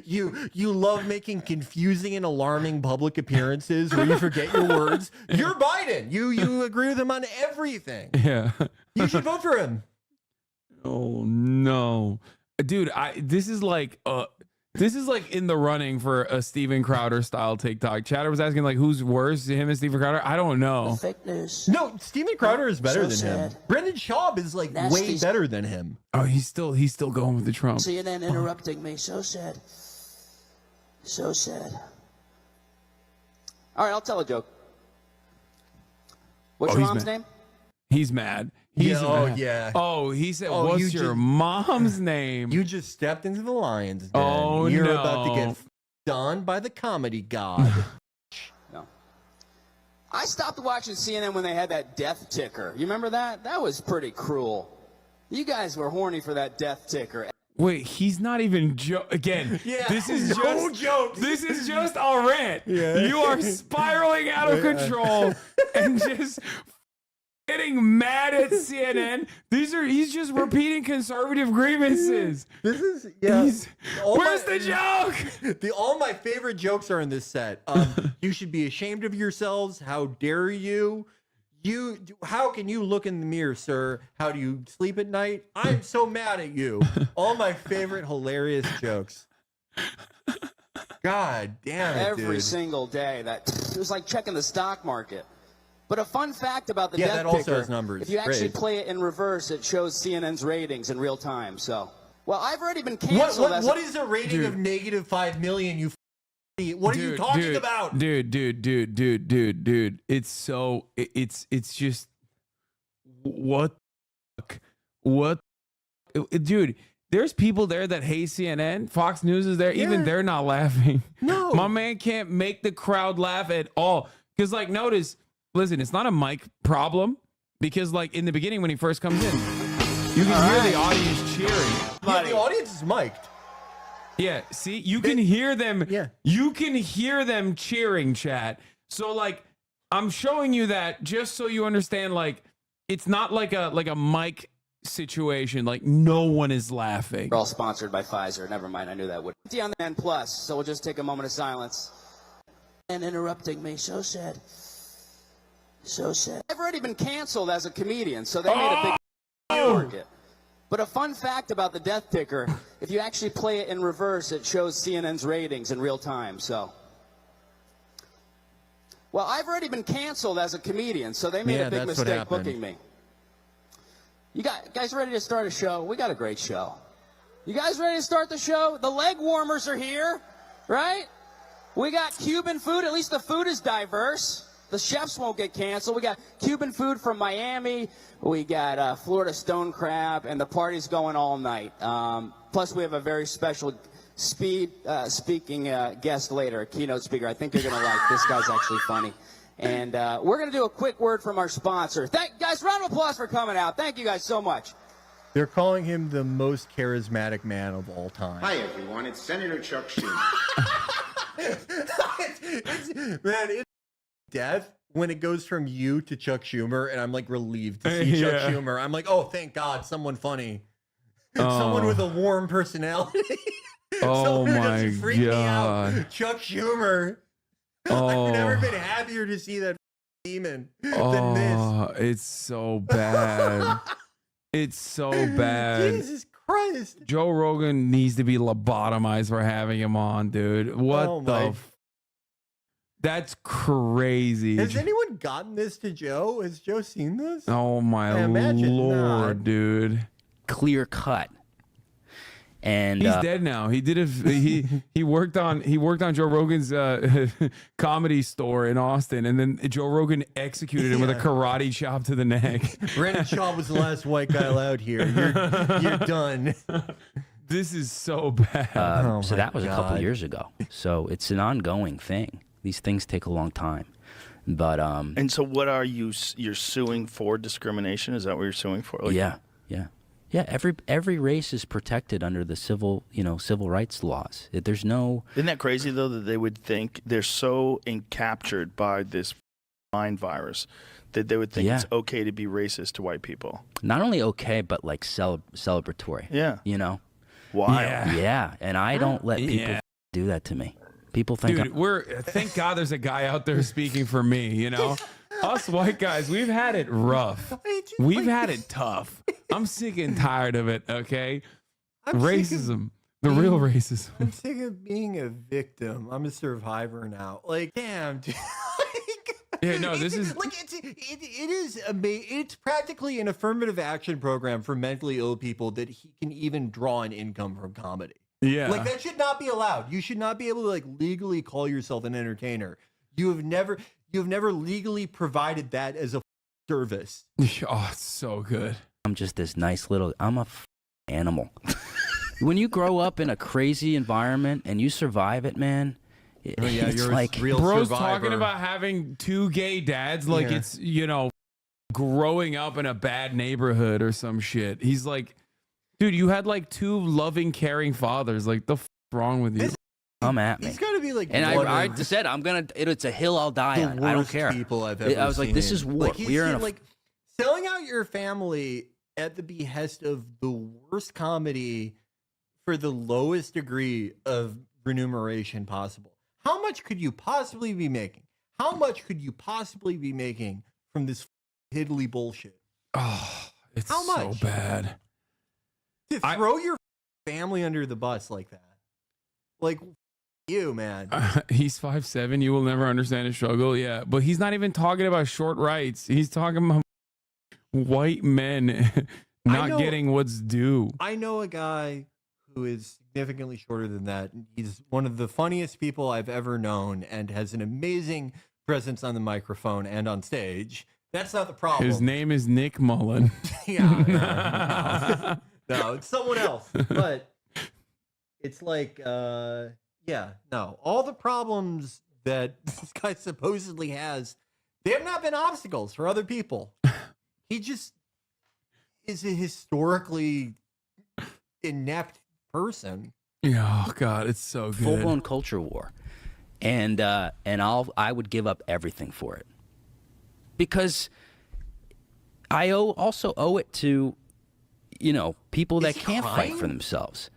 You love making confusing and alarming public appearances where you forget your words. You're Biden. You agree with him on everything. Yeah. You should vote for him. Oh no. Dude, this is like This is like in the running for a Steven Crowder style TikTok. Chatter was asking like, who's worse, him and Steven Crowder? I don't know. Fake news. No, Steven Crowder is better than him. sad. Brendan Schaub is like way better than him. Oh, he's still going with the Trump. CNN interrupting me. So sad. So sad. All right, I'll tell a joke. What's your he's mom's mad. name? He's mad. He's mad. yeah. Oh, he said, Oh, what's you your just- mom's name? You just stepped into the lion's den. Oh, You're no. about to get done by the comedy god. No. I stopped watching CNN when they had that death ticker. You remember that? That was pretty cruel. You guys were horny for that death ticker. Wait, he's not even again. Yeah, this is no just jokes. This is just a rant. Yeah. You are spiraling out of control and just getting mad at CNN. He's just repeating conservative grievances. This is Where's the joke? All my favorite jokes are in this set. You should be ashamed of yourselves. How dare you? How can you look in the mirror, sir? How do you sleep at night? I'm so mad at you. All my favorite hilarious jokes. God damn it, Every dude. single day. It was like checking the stock market. But a fun fact about the Yeah, death that also ticker, has numbers. if you actually Great. play it in reverse, it shows CNN's ratings in real time. So, well, I've already been canceled. What is a rating of negative 5 million? You what are you talking about? Dude. It's so it's just what dude. There's people there that hate CNN. Fox News is there. Even they're not laughing. No. My man can't make the crowd laugh at all. Because like listen, it's not a mic problem. Because like in the beginning when he first comes in, you can hear the audience cheering. Yeah, the audience is mic'd. Yeah, see, you can hear them. Yeah. You can hear them cheering, chat. So like, I'm showing you that just so you understand. Like, it's not like a mic situation. Like, no one is laughing. We're all sponsored by Pfizer. Never mind, I knew that would. Empty on the N Plus, so we'll just take a moment of silence. And interrupting me. So sad. So sad. I've already been canceled as a comedian, so they made a big market. But a fun fact about the death ticker, if you actually play it in reverse, it shows CNN's ratings in real time. So, well, I've already been canceled as a comedian, so they made a big that's what mistake happened. booking me. You guys ready to start a show? We got a great show. You guys ready to start the show? The leg warmers are here, right? We got Cuban food. At least the food is diverse. The chefs won't get canceled. We got Cuban food from Miami. We got Florida stone crab, and the party's going all night. Plus, we have a very special speaking guest later, a keynote speaker. I think you're going to like. This guy's actually funny. And we're going to do a quick word from our sponsor. Guys, round of applause for coming out. Thank you guys so much. They're calling him the most charismatic man of all time. Hi, everyone. It's Senator Chuck Schumer. it's death when it goes from you to Chuck Schumer, and I'm like relieved to see Chuck Schumer. I'm like, oh, thank God, someone funny, someone with a warm personality. Oh someone who my doesn't freak me out. God. Chuck Schumer. I've never been happier to see that demon than this. It's so bad. It's so bad. Jesus Christ. Joe Rogan needs to be lobotomized for having him on, dude. What Oh the? my- That's crazy. Has anyone gotten this to Joe? Has Joe seen this? Oh my I imagine lord, not. dude. Clear cut. And He's dead now. He did he worked on Joe Rogan's comedy store in Austin, and then Joe Rogan executed him with a karate chop to the neck. Brandon Shaw was the last white guy allowed here. You're done. This is so bad. So that was a couple God. years ago. So it's an ongoing thing. These things take a long time. But And so, what are you're suing for? Discrimination? Is that what you're suing for? Like, yeah. Every race is protected under the civil rights laws. There's no. Isn't that crazy though that they would think they're so encaptured by this mind virus that they would think it's okay to be racist to white people? Not only okay, but like celebratory. Yeah. You know. Why? Yeah, and I don't let people do that to me. People think Dude, thank God there's a guy out there speaking for me, you know? Us white guys, we've had it rough. We've had it tough. I'm sick and tired of it, okay? Racism. The real racism. I'm sick of being a victim. I'm a survivor now. Like, damn, dude. Yeah, no, this is like it's practically an affirmative action program for mentally ill people that he can even draw an income from comedy. Yeah. Like that should not be allowed. You should not be able to like legally call yourself an entertainer. You have never legally provided that as a service. Oh, it's so good. I'm just this nice little, I'm a animal. When you grow up in a crazy environment and you survive it, man, it's you're like a real bro's survivor. talking about having 2 gay dads like it's, you know, growing up in a bad neighborhood or some shit. He's like, dude, you had like 2 loving, caring fathers. Like, the wrong with you? Come at me. He's got to be like, and I said, it's a hill I'll die on. I don't care. People I've ever I was like, this is war. Like, We are in a like selling out your family at the behest of the worst comedy for the lowest degree of remuneration possible. How much could you possibly be making? How much could you possibly be making from this hiddly bullshit? Oh, it's How so much? bad. To throw your family under the bus like that. Like, you, man. He's 5'7". You will never understand his struggle. Yeah, but he's not even talking about short rights. He's talking about white men not getting what's due. I know a guy who is significantly shorter than that. He's one of the funniest people I've ever known and has an amazing presence on the microphone and on stage. That's not the problem. His name is Nick Mullen. No, it's someone else. But it's like, all the problems that this guy supposedly has, they have not been obstacles for other people. He just is a historically inept person. Yeah, oh God, it's so good. Full blown culture war, and I would give up everything for it, because I also owe it to, people that can't fight for themselves.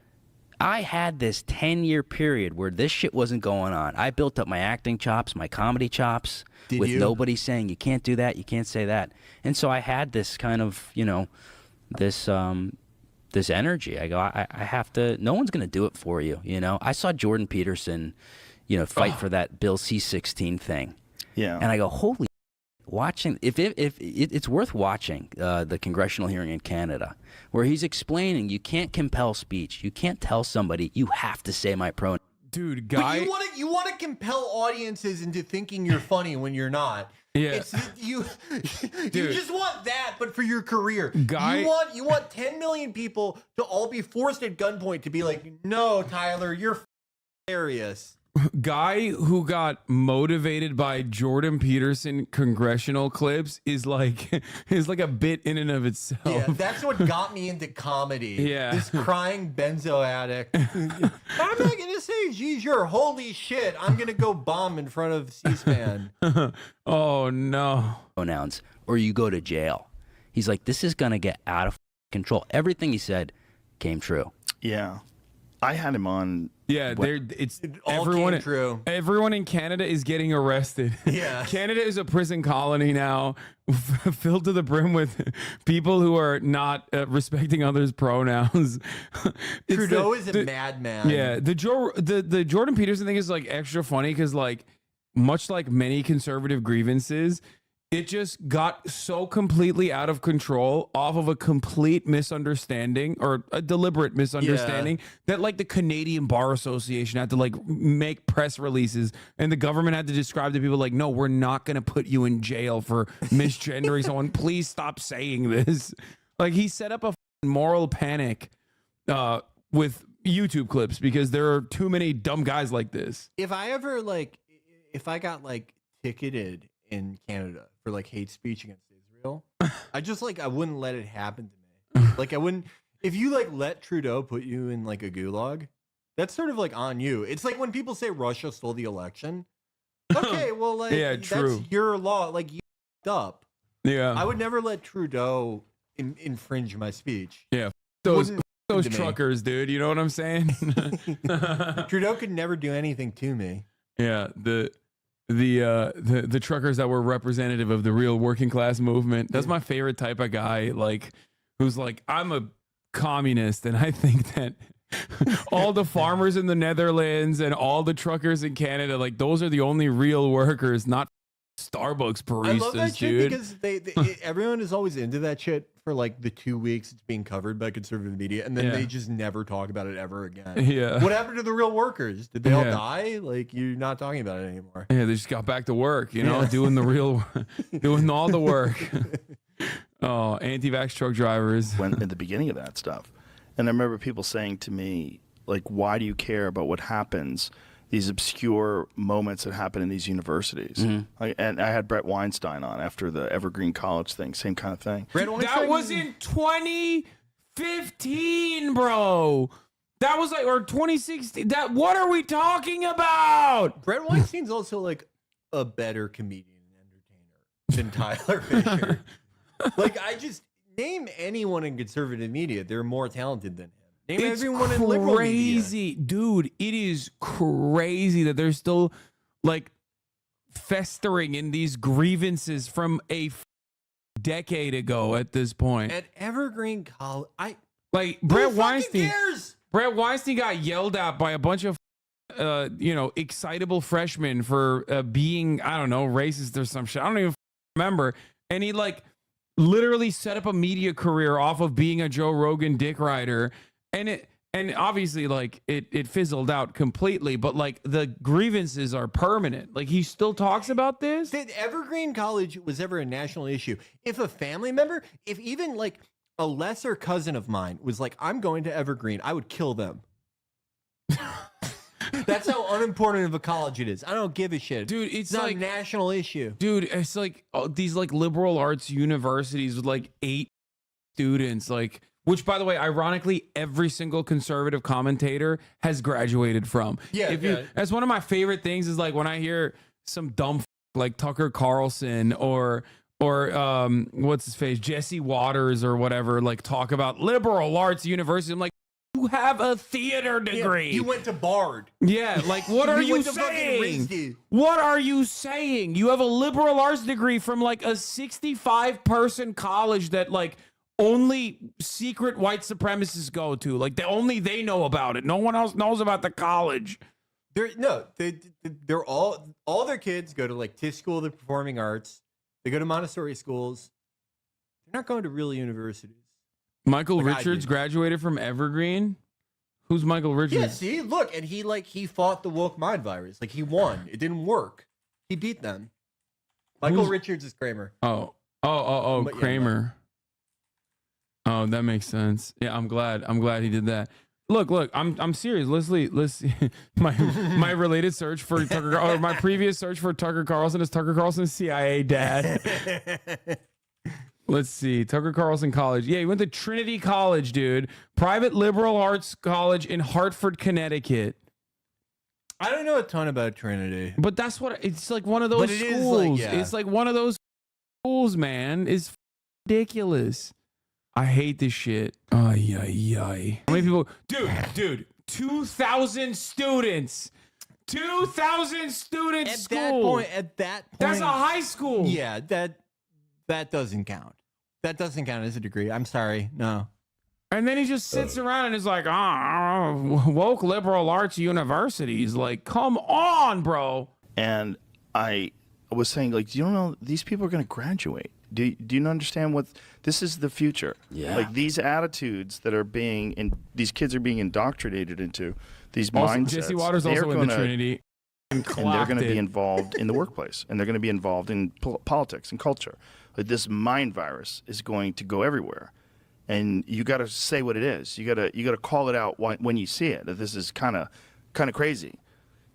I had this 10-year period where this shit wasn't going on. I built up my acting chops, my comedy chops, with nobody saying you can't do that, you can't say that, and so I had this kind of this energy. I go, I have to, no one's going to do it for you, I saw Jordan Peterson, fight for that Bill C-16 thing. Yeah. And I go, holy, watching, if it's worth watching the congressional hearing in Canada, where he's explaining you can't compel speech. You can't tell somebody you have to say my pronoun. Dude, guy. But you want to compel audiences into thinking you're funny when you're not. Yeah. You just want that, but for your career. Guy, you want 10 million people to all be forced at gunpoint to be like, no, Tyler, you're hilarious. Guy who got motivated by Jordan Peterson congressional clips is like a bit in and of itself. Yeah, that's what got me into comedy. Yeah. This crying benzo addict. I'm not gonna say, geez, you're holy shit. I'm gonna go bomb in front of C-SPAN. Oh no. Pronouns, or you go to jail. He's like, this is gonna get out of control. Everything he said came true. Yeah. I had him on. Yeah, everyone in Canada is getting arrested. Yeah. Canada is a prison colony now, filled to the brim with people who are not respecting others' pronouns. Trudeau is a madman. Yeah, the Jordan Peterson thing is like extra funny because like much like many conservative grievances, it just got so completely out of control off of a complete misunderstanding or a deliberate misunderstanding that like the Canadian Bar Association had to like make press releases and the government had to describe to people like, no, we're not going to put you in jail for misgendering someone. Please stop saying this. Like he set up a moral panic with YouTube clips because there are too many dumb guys like this. If I got like ticketed in Canada for like hate speech against Israel, I wouldn't let it happen to me. Like I wouldn't, if you like let Trudeau put you in like a gulag, that's sort of like on you. It's like when people say Russia stole the election. Okay, well, like that's your law. Like you f***ed up. Yeah, I would never let Trudeau infringe my speech. Yeah, those truckers, dude. You know what I'm saying? Trudeau could never do anything to me. Yeah, the truckers that were representative of the real working class movement. That's my favorite type of guy, like who's like, I'm a communist and I think that all the farmers in the Netherlands and all the truckers in Canada, like those are the only real workers, not Starbucks baristas, I love that dude. shit because they everyone is always into that shit for like the 2 weeks it's being covered by conservative media, and then they just never talk about it ever again. Yeah. What happened to the real workers? Did they all die? Like, you're not talking about it anymore. Yeah, they just got back to work, you know, doing the real, doing all the work. Oh, anti-vax truck drivers. When at the beginning of that stuff, and I remember people saying to me, like, "Why do you care about what happens?" These obscure moments that happen in these universities. Like, and I had Brett Weinstein on after the Evergreen College thing, same kind of thing. That was in 2015, bro. That was like, or 2016. What are we talking about? Brett Weinstein's also like a better comedian and entertainer than Tyler Fischer. Like, I just name anyone in conservative media, they're more talented than him. Name everyone in liberal media. Dude. It is crazy that they're still like festering in these grievances from a decade ago at this point. At Evergreen College, Brett Weinstein. Brett Weinstein got yelled at by a bunch of excitable freshmen for being, I don't know, racist or some shit. I don't even remember. And he like literally set up a media career off of being a Joe Rogan dick rider. And obviously, like, it fizzled out completely, but like the grievances are permanent. Like, he still talks about this. That Evergreen College was ever a national issue. If a family member, if even like a lesser cousin of mine was like, I'm going to Evergreen, I would kill them. That's how unimportant of a college it is. I don't give a shit. Dude, it's not like a national issue. Dude, it's like these like liberal arts universities with like 8 students, like, which, by the way, ironically, every single conservative commentator has graduated from. Yeah, that's one of my favorite things is like when I hear some dumb like Tucker Carlson or what's his face, Jesse Waters or whatever, like talk about liberal arts university. I'm like, you have a theater degree. You went to Bard. Yeah, like what are you saying? What are you saying? You have a liberal arts degree from like a 65-person college that like only secret white supremacists go to. Like only they know about it. No one else knows about the college. They're all their kids go to like Tisch School of the Performing Arts. They go to Montessori schools. They're not going to real universities. Michael Richards graduated from Evergreen. Who's Michael Richards? Yeah, see, look, and he fought the woke mind virus. Like, he won. It didn't work. He beat them. Michael Richards is Kramer. Kramer. Oh, that makes sense. Yeah, I'm glad he did that. Look, I'm serious. Let's see. My related search for Tucker, or my previous search for Tucker Carlson is Tucker Carlson's CIA dad. Let's see. Tucker Carlson College. Yeah, he went to Trinity College, dude. Private liberal arts college in Hartford, Connecticut. I don't know a ton about Trinity. But that's what it's like, one of those schools. It's like one of those schools, man. It's ridiculous. I hate this shit. Ay, ay, ay. How many people? Dude, 2,000 students. 2,000 students. At that point. That's a high school. Yeah, that doesn't count. That doesn't count as a degree. I'm sorry. No. And then he just sits around and is like, woke liberal arts universities. Like, come on, bro. And I was saying, like, do you know these people are going to graduate? Do you understand what this is the future? Yeah. Like these attitudes that are these kids are being indoctrinated into these also, mindsets. Jesse Waters also went to Trinity. And they're going to be involved in the workplace, and they're going to be involved in politics and culture. Like this mind virus is going to go everywhere, and you got to say what it is. You got to call it out when you see it. That this is kind of crazy.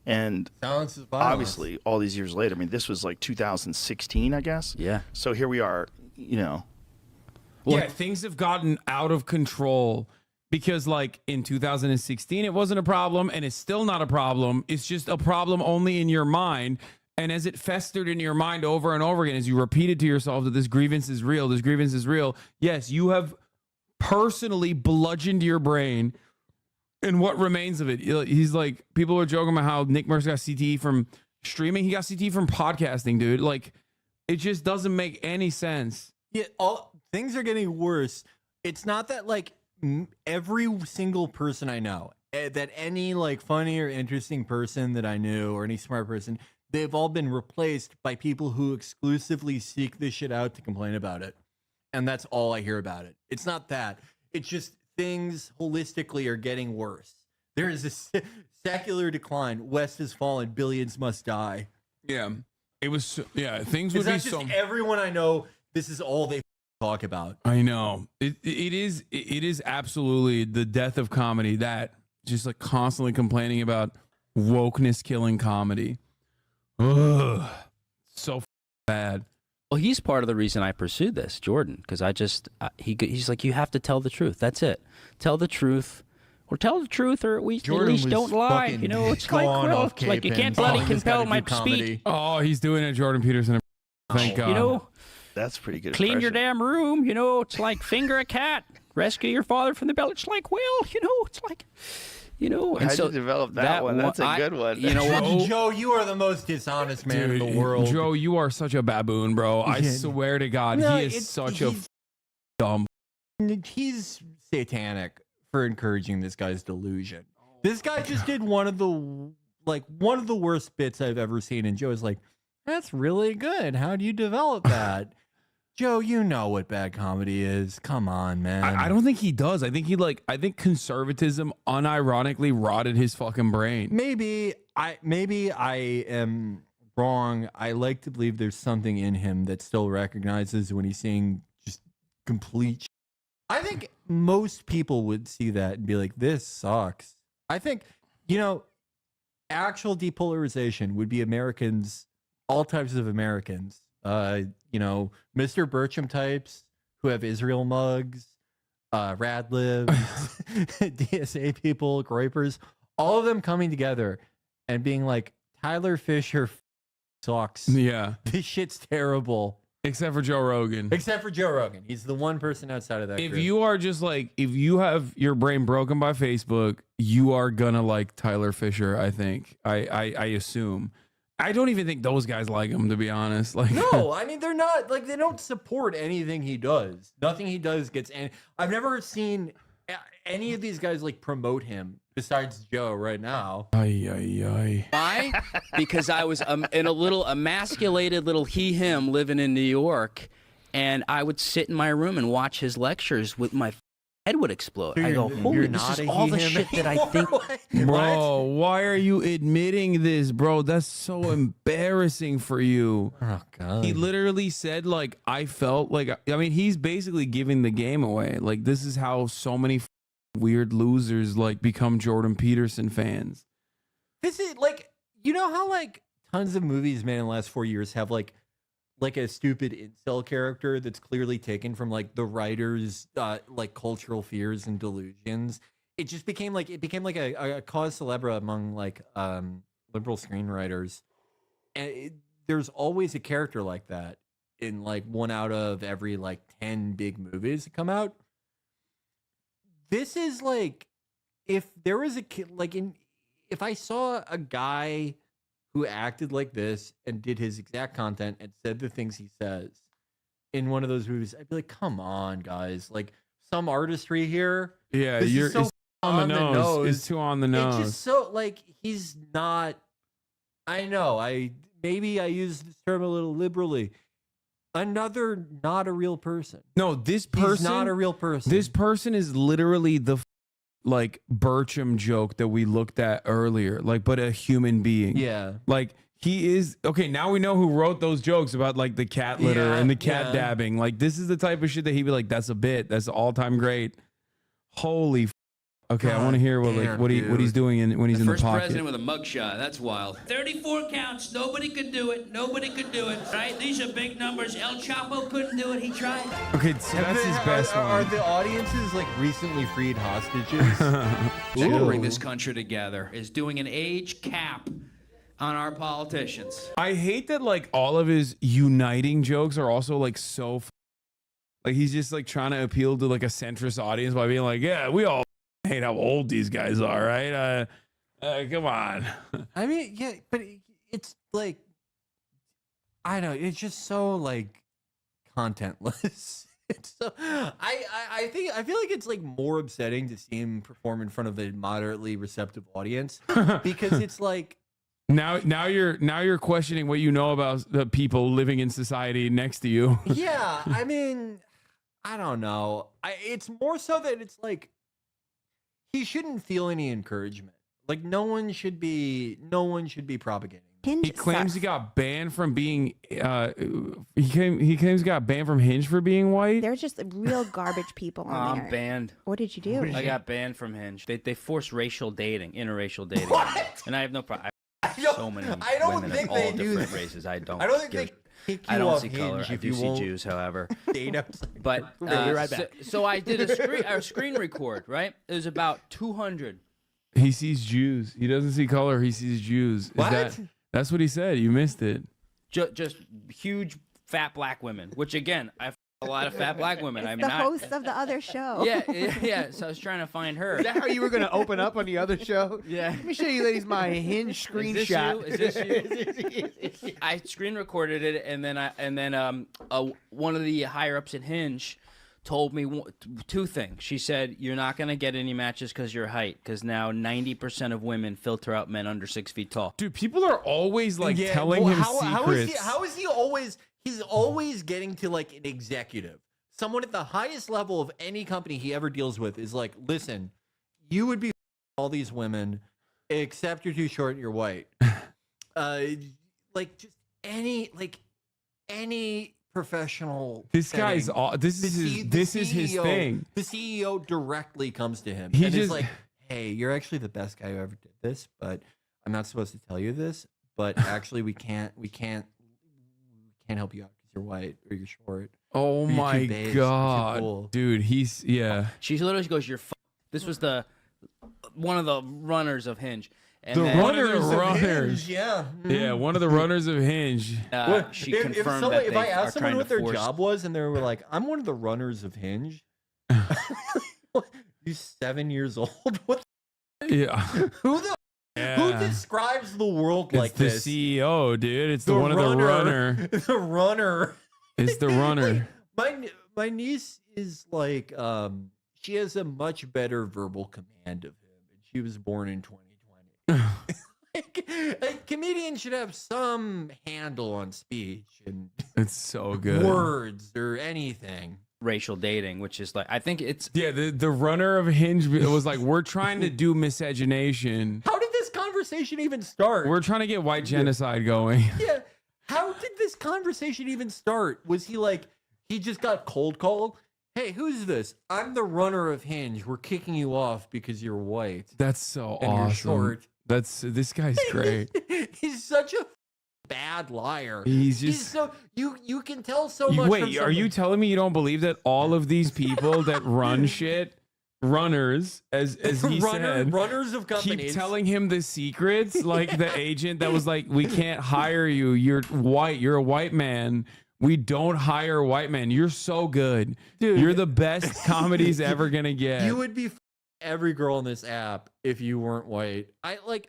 And obviously, all these years later, I mean, this was like 2016, I guess. Yeah. So here we are, you know. Yeah, things have gotten out of control because, like, in 2016, it wasn't a problem, and it's still not a problem. It's just a problem only in your mind. And as it festered in your mind over and over again, as you repeated to yourself that this grievance is real, yes, you have personally bludgeoned your brain. And what remains of it? He's like, people are joking about how Nick Merckx got CTE from streaming. He got CTE from podcasting, dude. Like, it just doesn't make any sense. Yeah, things are getting worse. It's not that, like, every single person I know, that any like funny or interesting person that I knew or any smart person, they've all been replaced by people who exclusively seek this shit out to complain about it. And that's all I hear about it. It's not that. It's just things holistically are getting worse. There is a secular decline. West has fallen. Billions must die. Yeah. It was, yeah, things would be It's not just everyone I know, this is all they talk about. I know. It is absolutely the death of comedy, that just like constantly complaining about wokeness killing comedy. Ugh. So bad. Well, he's part of the reason I pursued this, Jordan, because he's like, you have to tell the truth. That's it. Tell the truth. Or tell the truth, or we at least don't lie. You know, it's like, well, it's like you can't bloody compel my speech. Oh, he's doing it, Jordan Peterson. Thank God. You know, that's pretty good. Clean your damn room. You know, it's like finger a cat, rescue your father from the bell. It's like, well, you know, it's like, you know. And How'd so you develop that one? That's a good one. You know what, Joe, you are the most dishonest man in the world. Joe, you are such a baboon, bro. I swear to God, No, he is such a dumb. He's satanic for encouraging this guy's delusion. This guy just did one of the worst bits I've ever seen, and Joe's like, that's really good. How do you develop that? Joe, you know what bad comedy is. Come on, man. I don't think he does. I think I think conservatism unironically rotted his fucking brain. Maybe I am wrong. I like to believe there's something in him that still recognizes when he's seeing just complete shit. I think most people would see that and be like, this sucks. I think, actual depolarization would be Americans, all types of Americans, Mr. Bircham types who have Israel mugs, rad libs, DSA people, groypers, all of them coming together and being like, Tyler Fischer sucks. Yeah. This shit's terrible. Except for Joe Rogan. Except for Joe Rogan. He's the one person outside of that If group. you are just like, if you have your brain broken by Facebook, you are gonna like Tyler Fischer, I think. I assume. I don't even think those guys like him, to be honest. Like, no, I mean, they're not, like, they don't support anything he does. Nothing he does gets any. I've never seen any of these guys like promote him besides Joe right now. Why? Because I was in a little emasculated little him living in New York, and I would sit in my room and watch his lectures with my head would explode. So I go, holy, this is all the shit that I think. Bro, why are you admitting this, bro? That's so embarrassing for you. Oh, God. He literally said, like, I felt like, I mean, he's basically giving the game away. Like, this is how so many weird losers, like, become Jordan Peterson fans. This is like, you know how like tons of movies made in the last 4 years have like a stupid incel character that's clearly taken from like the writer's like cultural fears and delusions. It just became like a cause célèbre among like liberal screenwriters, and there's always a character like that in like 1 out of every like 10 big movies that come out. This is like, if there was a kid like if I saw a guy who acted like this and did his exact content and said the things he says in one of those movies, I'd be like, come on, guys. Like, some artistry here. Yeah, This is so on the nose. It's too on the nose. It's just so, like, he's not... I know, maybe I use this term a little liberally. Another not a real person. No, this person... He's not a real person. This person is literally the... like Bircham joke that we looked at earlier, like, but a human being. Yeah. Like, he is okay. Now we know who wrote those jokes about like the cat litter and the cat dabbing. Like, this is the type of shit that he'd be like, that's a bit. That's all time great. Holy. Okay, I want to hear what he's doing when he's in the pocket. First president with a mugshot. That's wild. 34 counts. Nobody could do it. Nobody could do it. Right? These are big numbers. El Chapo couldn't do it. He tried. Okay, so that's his best one. Are the audiences like recently freed hostages? To bring this country together is doing an age cap on our politicians. I hate that like all of his uniting jokes are also like so like he's just like trying to appeal to like a centrist audience by being like, yeah, we all hate how old these guys are, right? Come on. I mean, yeah, but it's like, I don't know, it's just so like contentless. So I feel like it's like more upsetting to see him perform in front of a moderately receptive audience because it's like now you're questioning what you know about the people living in society next to you. yeah, I mean, I don't know. It's more so that it's like he shouldn't feel any encouragement. Like no one should be propagating. He claims he got banned from being he claims he got banned from Hinge for being white. They're just real garbage people on there. I'm banned. What did you do? I got banned from Hinge. They force racial dating, interracial dating. And I have no problem. So many women of all different races. I don't think they kick you off see color. I do see Jews, however. But so I did a screen record, right? It was about 200. He sees Jews. He doesn't see color. He sees Jews. That's what he said. You missed it. Just huge fat black women, which again, I a lot of fat black women. It's the host of the other show. Yeah. So I was trying to find her. Is that how you were going to open up on the other show? Yeah. Let me show you ladies my Hinge screenshot. Is this you? I screen recorded it, and then one of the higher ups at Hinge told me two things. She said, "You're not going to get any matches because your height, because now 90% of women filter out men under 6 feet tall." Dude, people are always like telling him secrets. How is he always? He's always getting to like an executive, someone at the highest level of any company he ever deals with is like, listen, you would be all these women, except you're too short and you're white. Like just any professional. This guy's this is his thing. The CEO directly comes to him He and just is like, "Hey, you're actually the best guy who ever did this, but I'm not supposed to tell you this. But actually, we can't help you out because you're white or you're short. Oh or you're my too beige, or too god, cool." dude, he's She literally goes, "You're." This was one of the runners of Hinge. And the then, runners, yeah, one of the runners of Hinge. She confirmed that if I asked someone what their force... job was and they were like, "I'm one of the runners of Hinge," you 7 years old? What? Yeah. Who describes the world like it's the this? CEO, dude. It's the one of the runner. The runner. It's the runner. My niece is like, she has a much better verbal command of him, and she was born in 2020. A comedian should have some handle on speech and it's so good. Words or anything. Racial dating, which is like, I think it's the runner of Hinge was like, we're trying to do miscegenation. How did this conversation even start? We're trying to get white genocide going. Yeah. How did this conversation even start? Was he like, he just got cold called? "Hey, who's this? I'm the runner of Hinge. We're kicking you off because you're white." That's so and awesome. You're short. This guy's great. He's such a bad liar. He's so you can tell so much. Wait, are you telling me you don't believe that all of these people that run shit, runners, as he said, runners of companies, keep telling him the secrets? Like the agent that was like, "We can't hire you. You're white. You're a white man. We don't hire white men. You're so good, dude. You're the best comedy's ever gonna get." You would be every girl on this app if you weren't white. I like,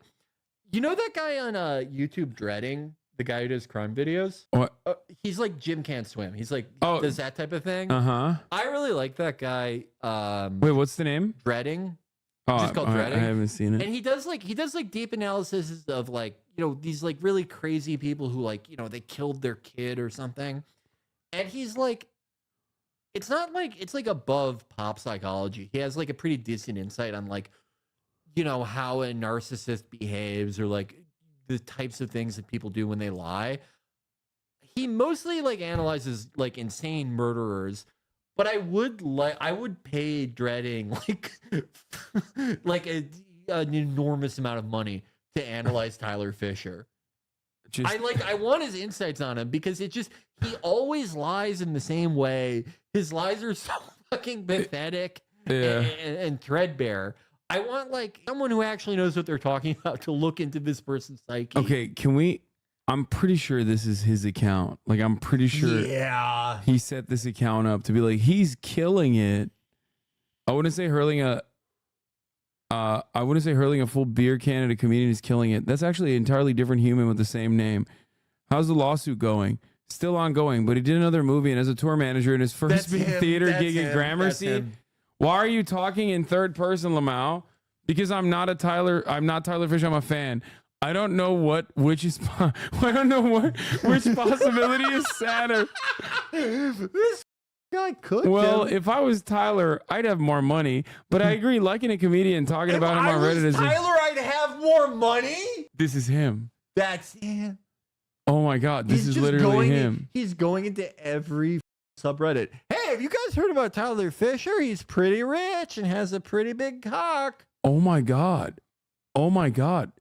you know that guy on YouTube, Dreading, the guy who does crime videos. What? He's like Jim Can't Swim. He's like does that type of thing. I really like that guy. Wait, what's the name? Dreading. Oh, It's just called Dreading. I haven't seen it. And he does like deep analysis of like, you know, these like really crazy people who like, you know, they killed their kid or something. And he's like, it's not like, it's like above pop psychology. He has like a pretty decent insight on like, you know, how a narcissist behaves or like the types of things that people do when they lie. He mostly like analyzes like insane murderers, but I would pay Dreading like an enormous amount of money to analyze Tyler Fischer. I want his insights on him because he always lies in the same way. His lies are so fucking pathetic and threadbare. I want like someone who actually knows what they're talking about to look into this person's psyche. Okay, I'm pretty sure this is his account. Like, I'm pretty sure he set this account up to be like, he's killing it. I wouldn't say hurling a full beer can at a comedian is killing it. That's actually an entirely different human with the same name. How's the lawsuit going? still ongoing, but he did another movie and as a tour manager in his first That's big him. theater That's gig him. at Gramercy. That's him. Why are you talking in third person, Lamau? Because I'm not Tyler Fisher. I'm a fan. I don't know which possibility is sadder. This guy could. Well, if I was Tyler, I'd have more money. But I agree, liking a comedian, talking about him on Reddit is. Tyler, I'd have more money. This is him. That's him. Oh my God, this is just literally him. He's going into every subreddit. Hey, have you guys heard about Tyler Fisher? He's pretty rich and has a pretty big cock. Oh my God. Oh my God.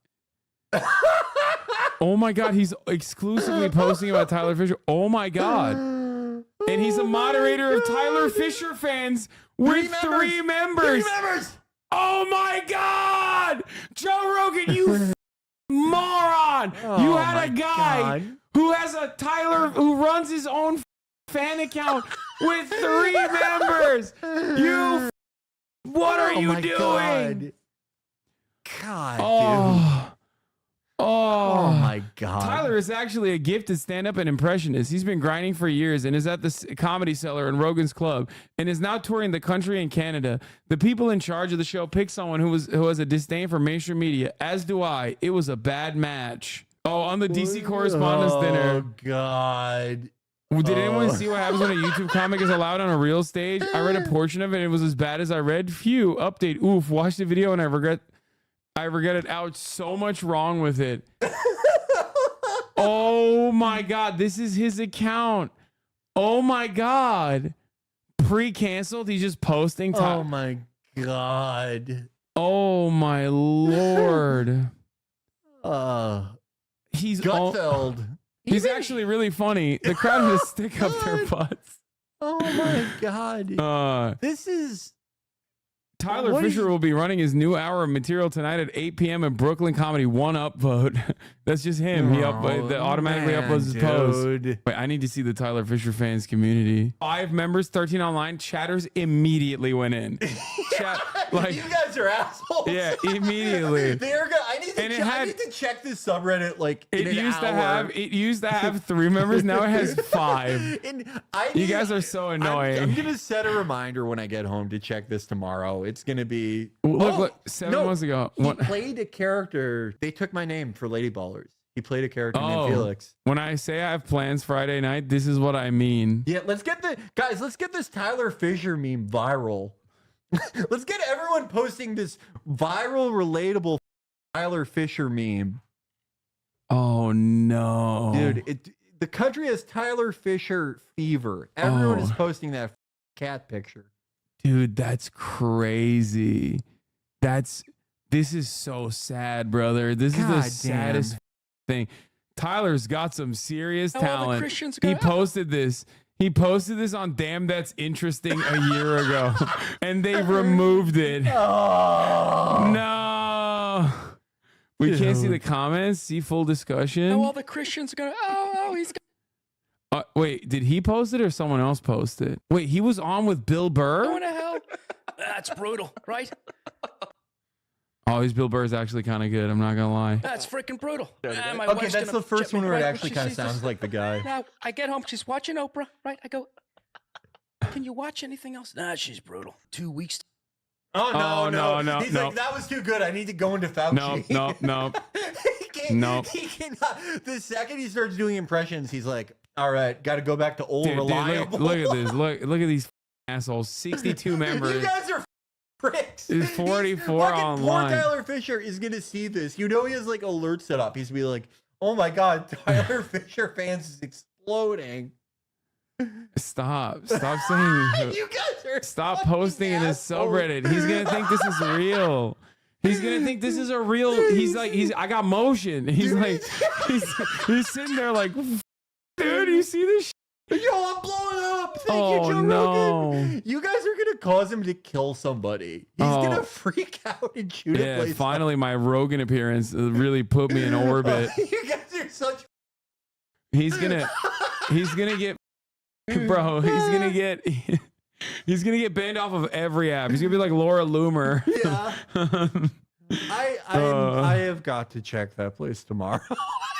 Oh my God, he's exclusively posting about Tyler Fisher. Oh my God. And he's a moderator of Tyler Fisher fans with 3 members. 3 members. Oh my God. Joe Rogan, you moron. You had a guy who has a who runs his own fan account with 3 members. You, what are you doing? God, dude. Oh my God. Tyler is actually a gifted stand-up and impressionist. He's been grinding for years and is at the Comedy Cellar in Rogan's Club and is now touring the country and Canada. The people in charge of the show picked someone who has a disdain for mainstream media, as do I. It was a bad match. Oh, on the DC Correspondence Dinner. Oh God. Did anyone see what happens when a YouTube comic is allowed on a real stage? I read a portion of it and it was as bad as I read. Phew, update. Oof, watch the video and I regret it out. So much wrong with it. Oh my God, this is his account. Oh my God. Pre-canceled, he's just posting. Oh my God. Oh my Lord. He's Gutfeld. He's actually really funny. The crowd had to stick up their butts. Oh my God. This is... Tyler Fisher will be running his new hour of material tonight at 8 p.m. at Brooklyn Comedy. One upvote. That's just him. He automatically uploads his post. Wait, I need to see the Tyler Fisher fans community. 5 members, 13 online. Chatters immediately went in. You guys are assholes. Yeah, immediately. I need to check this subreddit like in an hour. It used to have 3 members. Now it has 5. You guys are so annoying. I'm gonna set a reminder when I get home to check this tomorrow. It's gonna be look 7 months ago. He played a character. They took my name for Lady Ballers. He played a character named Felix. When I say I have plans Friday night, this is what I mean. Yeah, let's get this Tyler Fisher meme viral. Let's get everyone posting this viral, relatable Tyler Fisher meme. Oh no, dude! The country has Tyler Fisher fever. Everyone is posting that cat picture. Dude, that's crazy. This is so sad, brother. This is the saddest thing. Tyler's got some serious talent. He posted this. He posted this on Damn That's Interesting a year ago, and they removed it. Oh. No. We can't see the comments, see full discussion. All the Christians are going to, he's wait, did he post it or someone else post it? Wait, he was on with Bill Burr? going to hell. That's brutal, right? Oh, his Bill Burr is actually kind of good. I'm not going to lie. That's freaking brutal. Okay, that's the first one where it actually kind of sounds like the guy. Now, I get home, she's watching Oprah, right? I go, can you watch anything else? Nah, she's brutal. 2 weeks. Oh, no. He's like, that was too good. I need to go into Fauci. No. He cannot. The second he starts doing impressions, he's like, all right, got to go back to old reliable. Look at this. Look at these assholes. 62 members. You guys are pricks. There's 44 online. Poor Tyler Fisher is going to see this. You know he has like alerts set up. He's going to be like, oh my God, Tyler Fisher fans is exploding. Stop saying. You guys are stop posting in his subreddit. He's gonna think this is real. He's gonna think this is a real. I got motion. He's he's sitting there like, dude, you see this? Yo, I'm blowing up. Thank you, Joe Rogan. You guys are gonna cause him to kill somebody. He's gonna freak out and shoot a place. Finally, my Rogan appearance really put me in orbit. You guys are such. He's gonna get. Bro, he's gonna get banned off of every app. He's gonna be like Laura Loomer. Yeah. I have got to check that place tomorrow.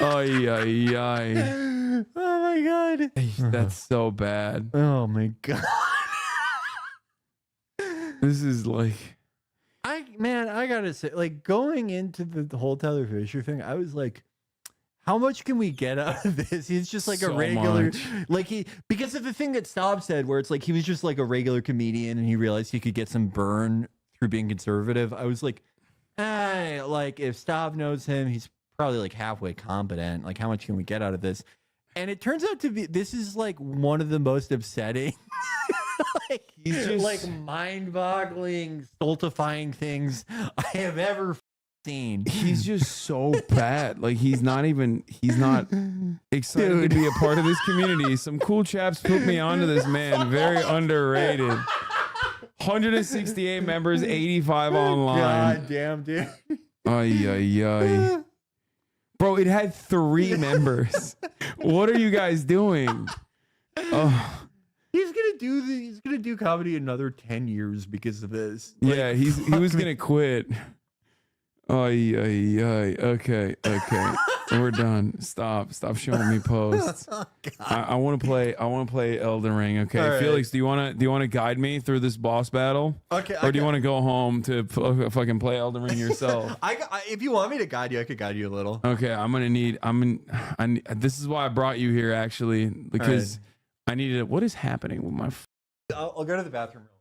Ay, ay, ay. Oh my god. That's so bad. Oh my god. This is like, I gotta say, like, going into the whole Tyler Fischer thing, I was like, how much can we get out of this? He's just like a So regular, much. like because of the thing that Staub said, where it's like he was just like a regular comedian and he realized he could get some burn through being conservative. I was like, like if Staub knows him, he's probably like halfway competent. Like, how much can we get out of this? And it turns out to be, this is like one of the most upsetting, like, he's just like mind-boggling, stultifying things I have ever seen. he's just so bad. Like he's not excited to be a part of this community. Some cool chaps put me onto this man. Very underrated. 168 members, 85 online. God damn, dude. Ay, ay, ay. Bro, it had 3 members. What are you guys doing? Oh, He's gonna do comedy another 10 years because of this. yeah, he was gonna quit. Ay, ay, ay. Okay. We're done. Stop showing me posts. I want to play Elden Ring. Okay, All right. Felix, do you want to guide me through this boss battle? Okay, Or do you want to go home to fucking play Elden Ring yourself? If you want me to guide you, I could guide you a little. Okay, this is why I brought you here actually, because I needed. What is happening with my? I'll go to the bathroom real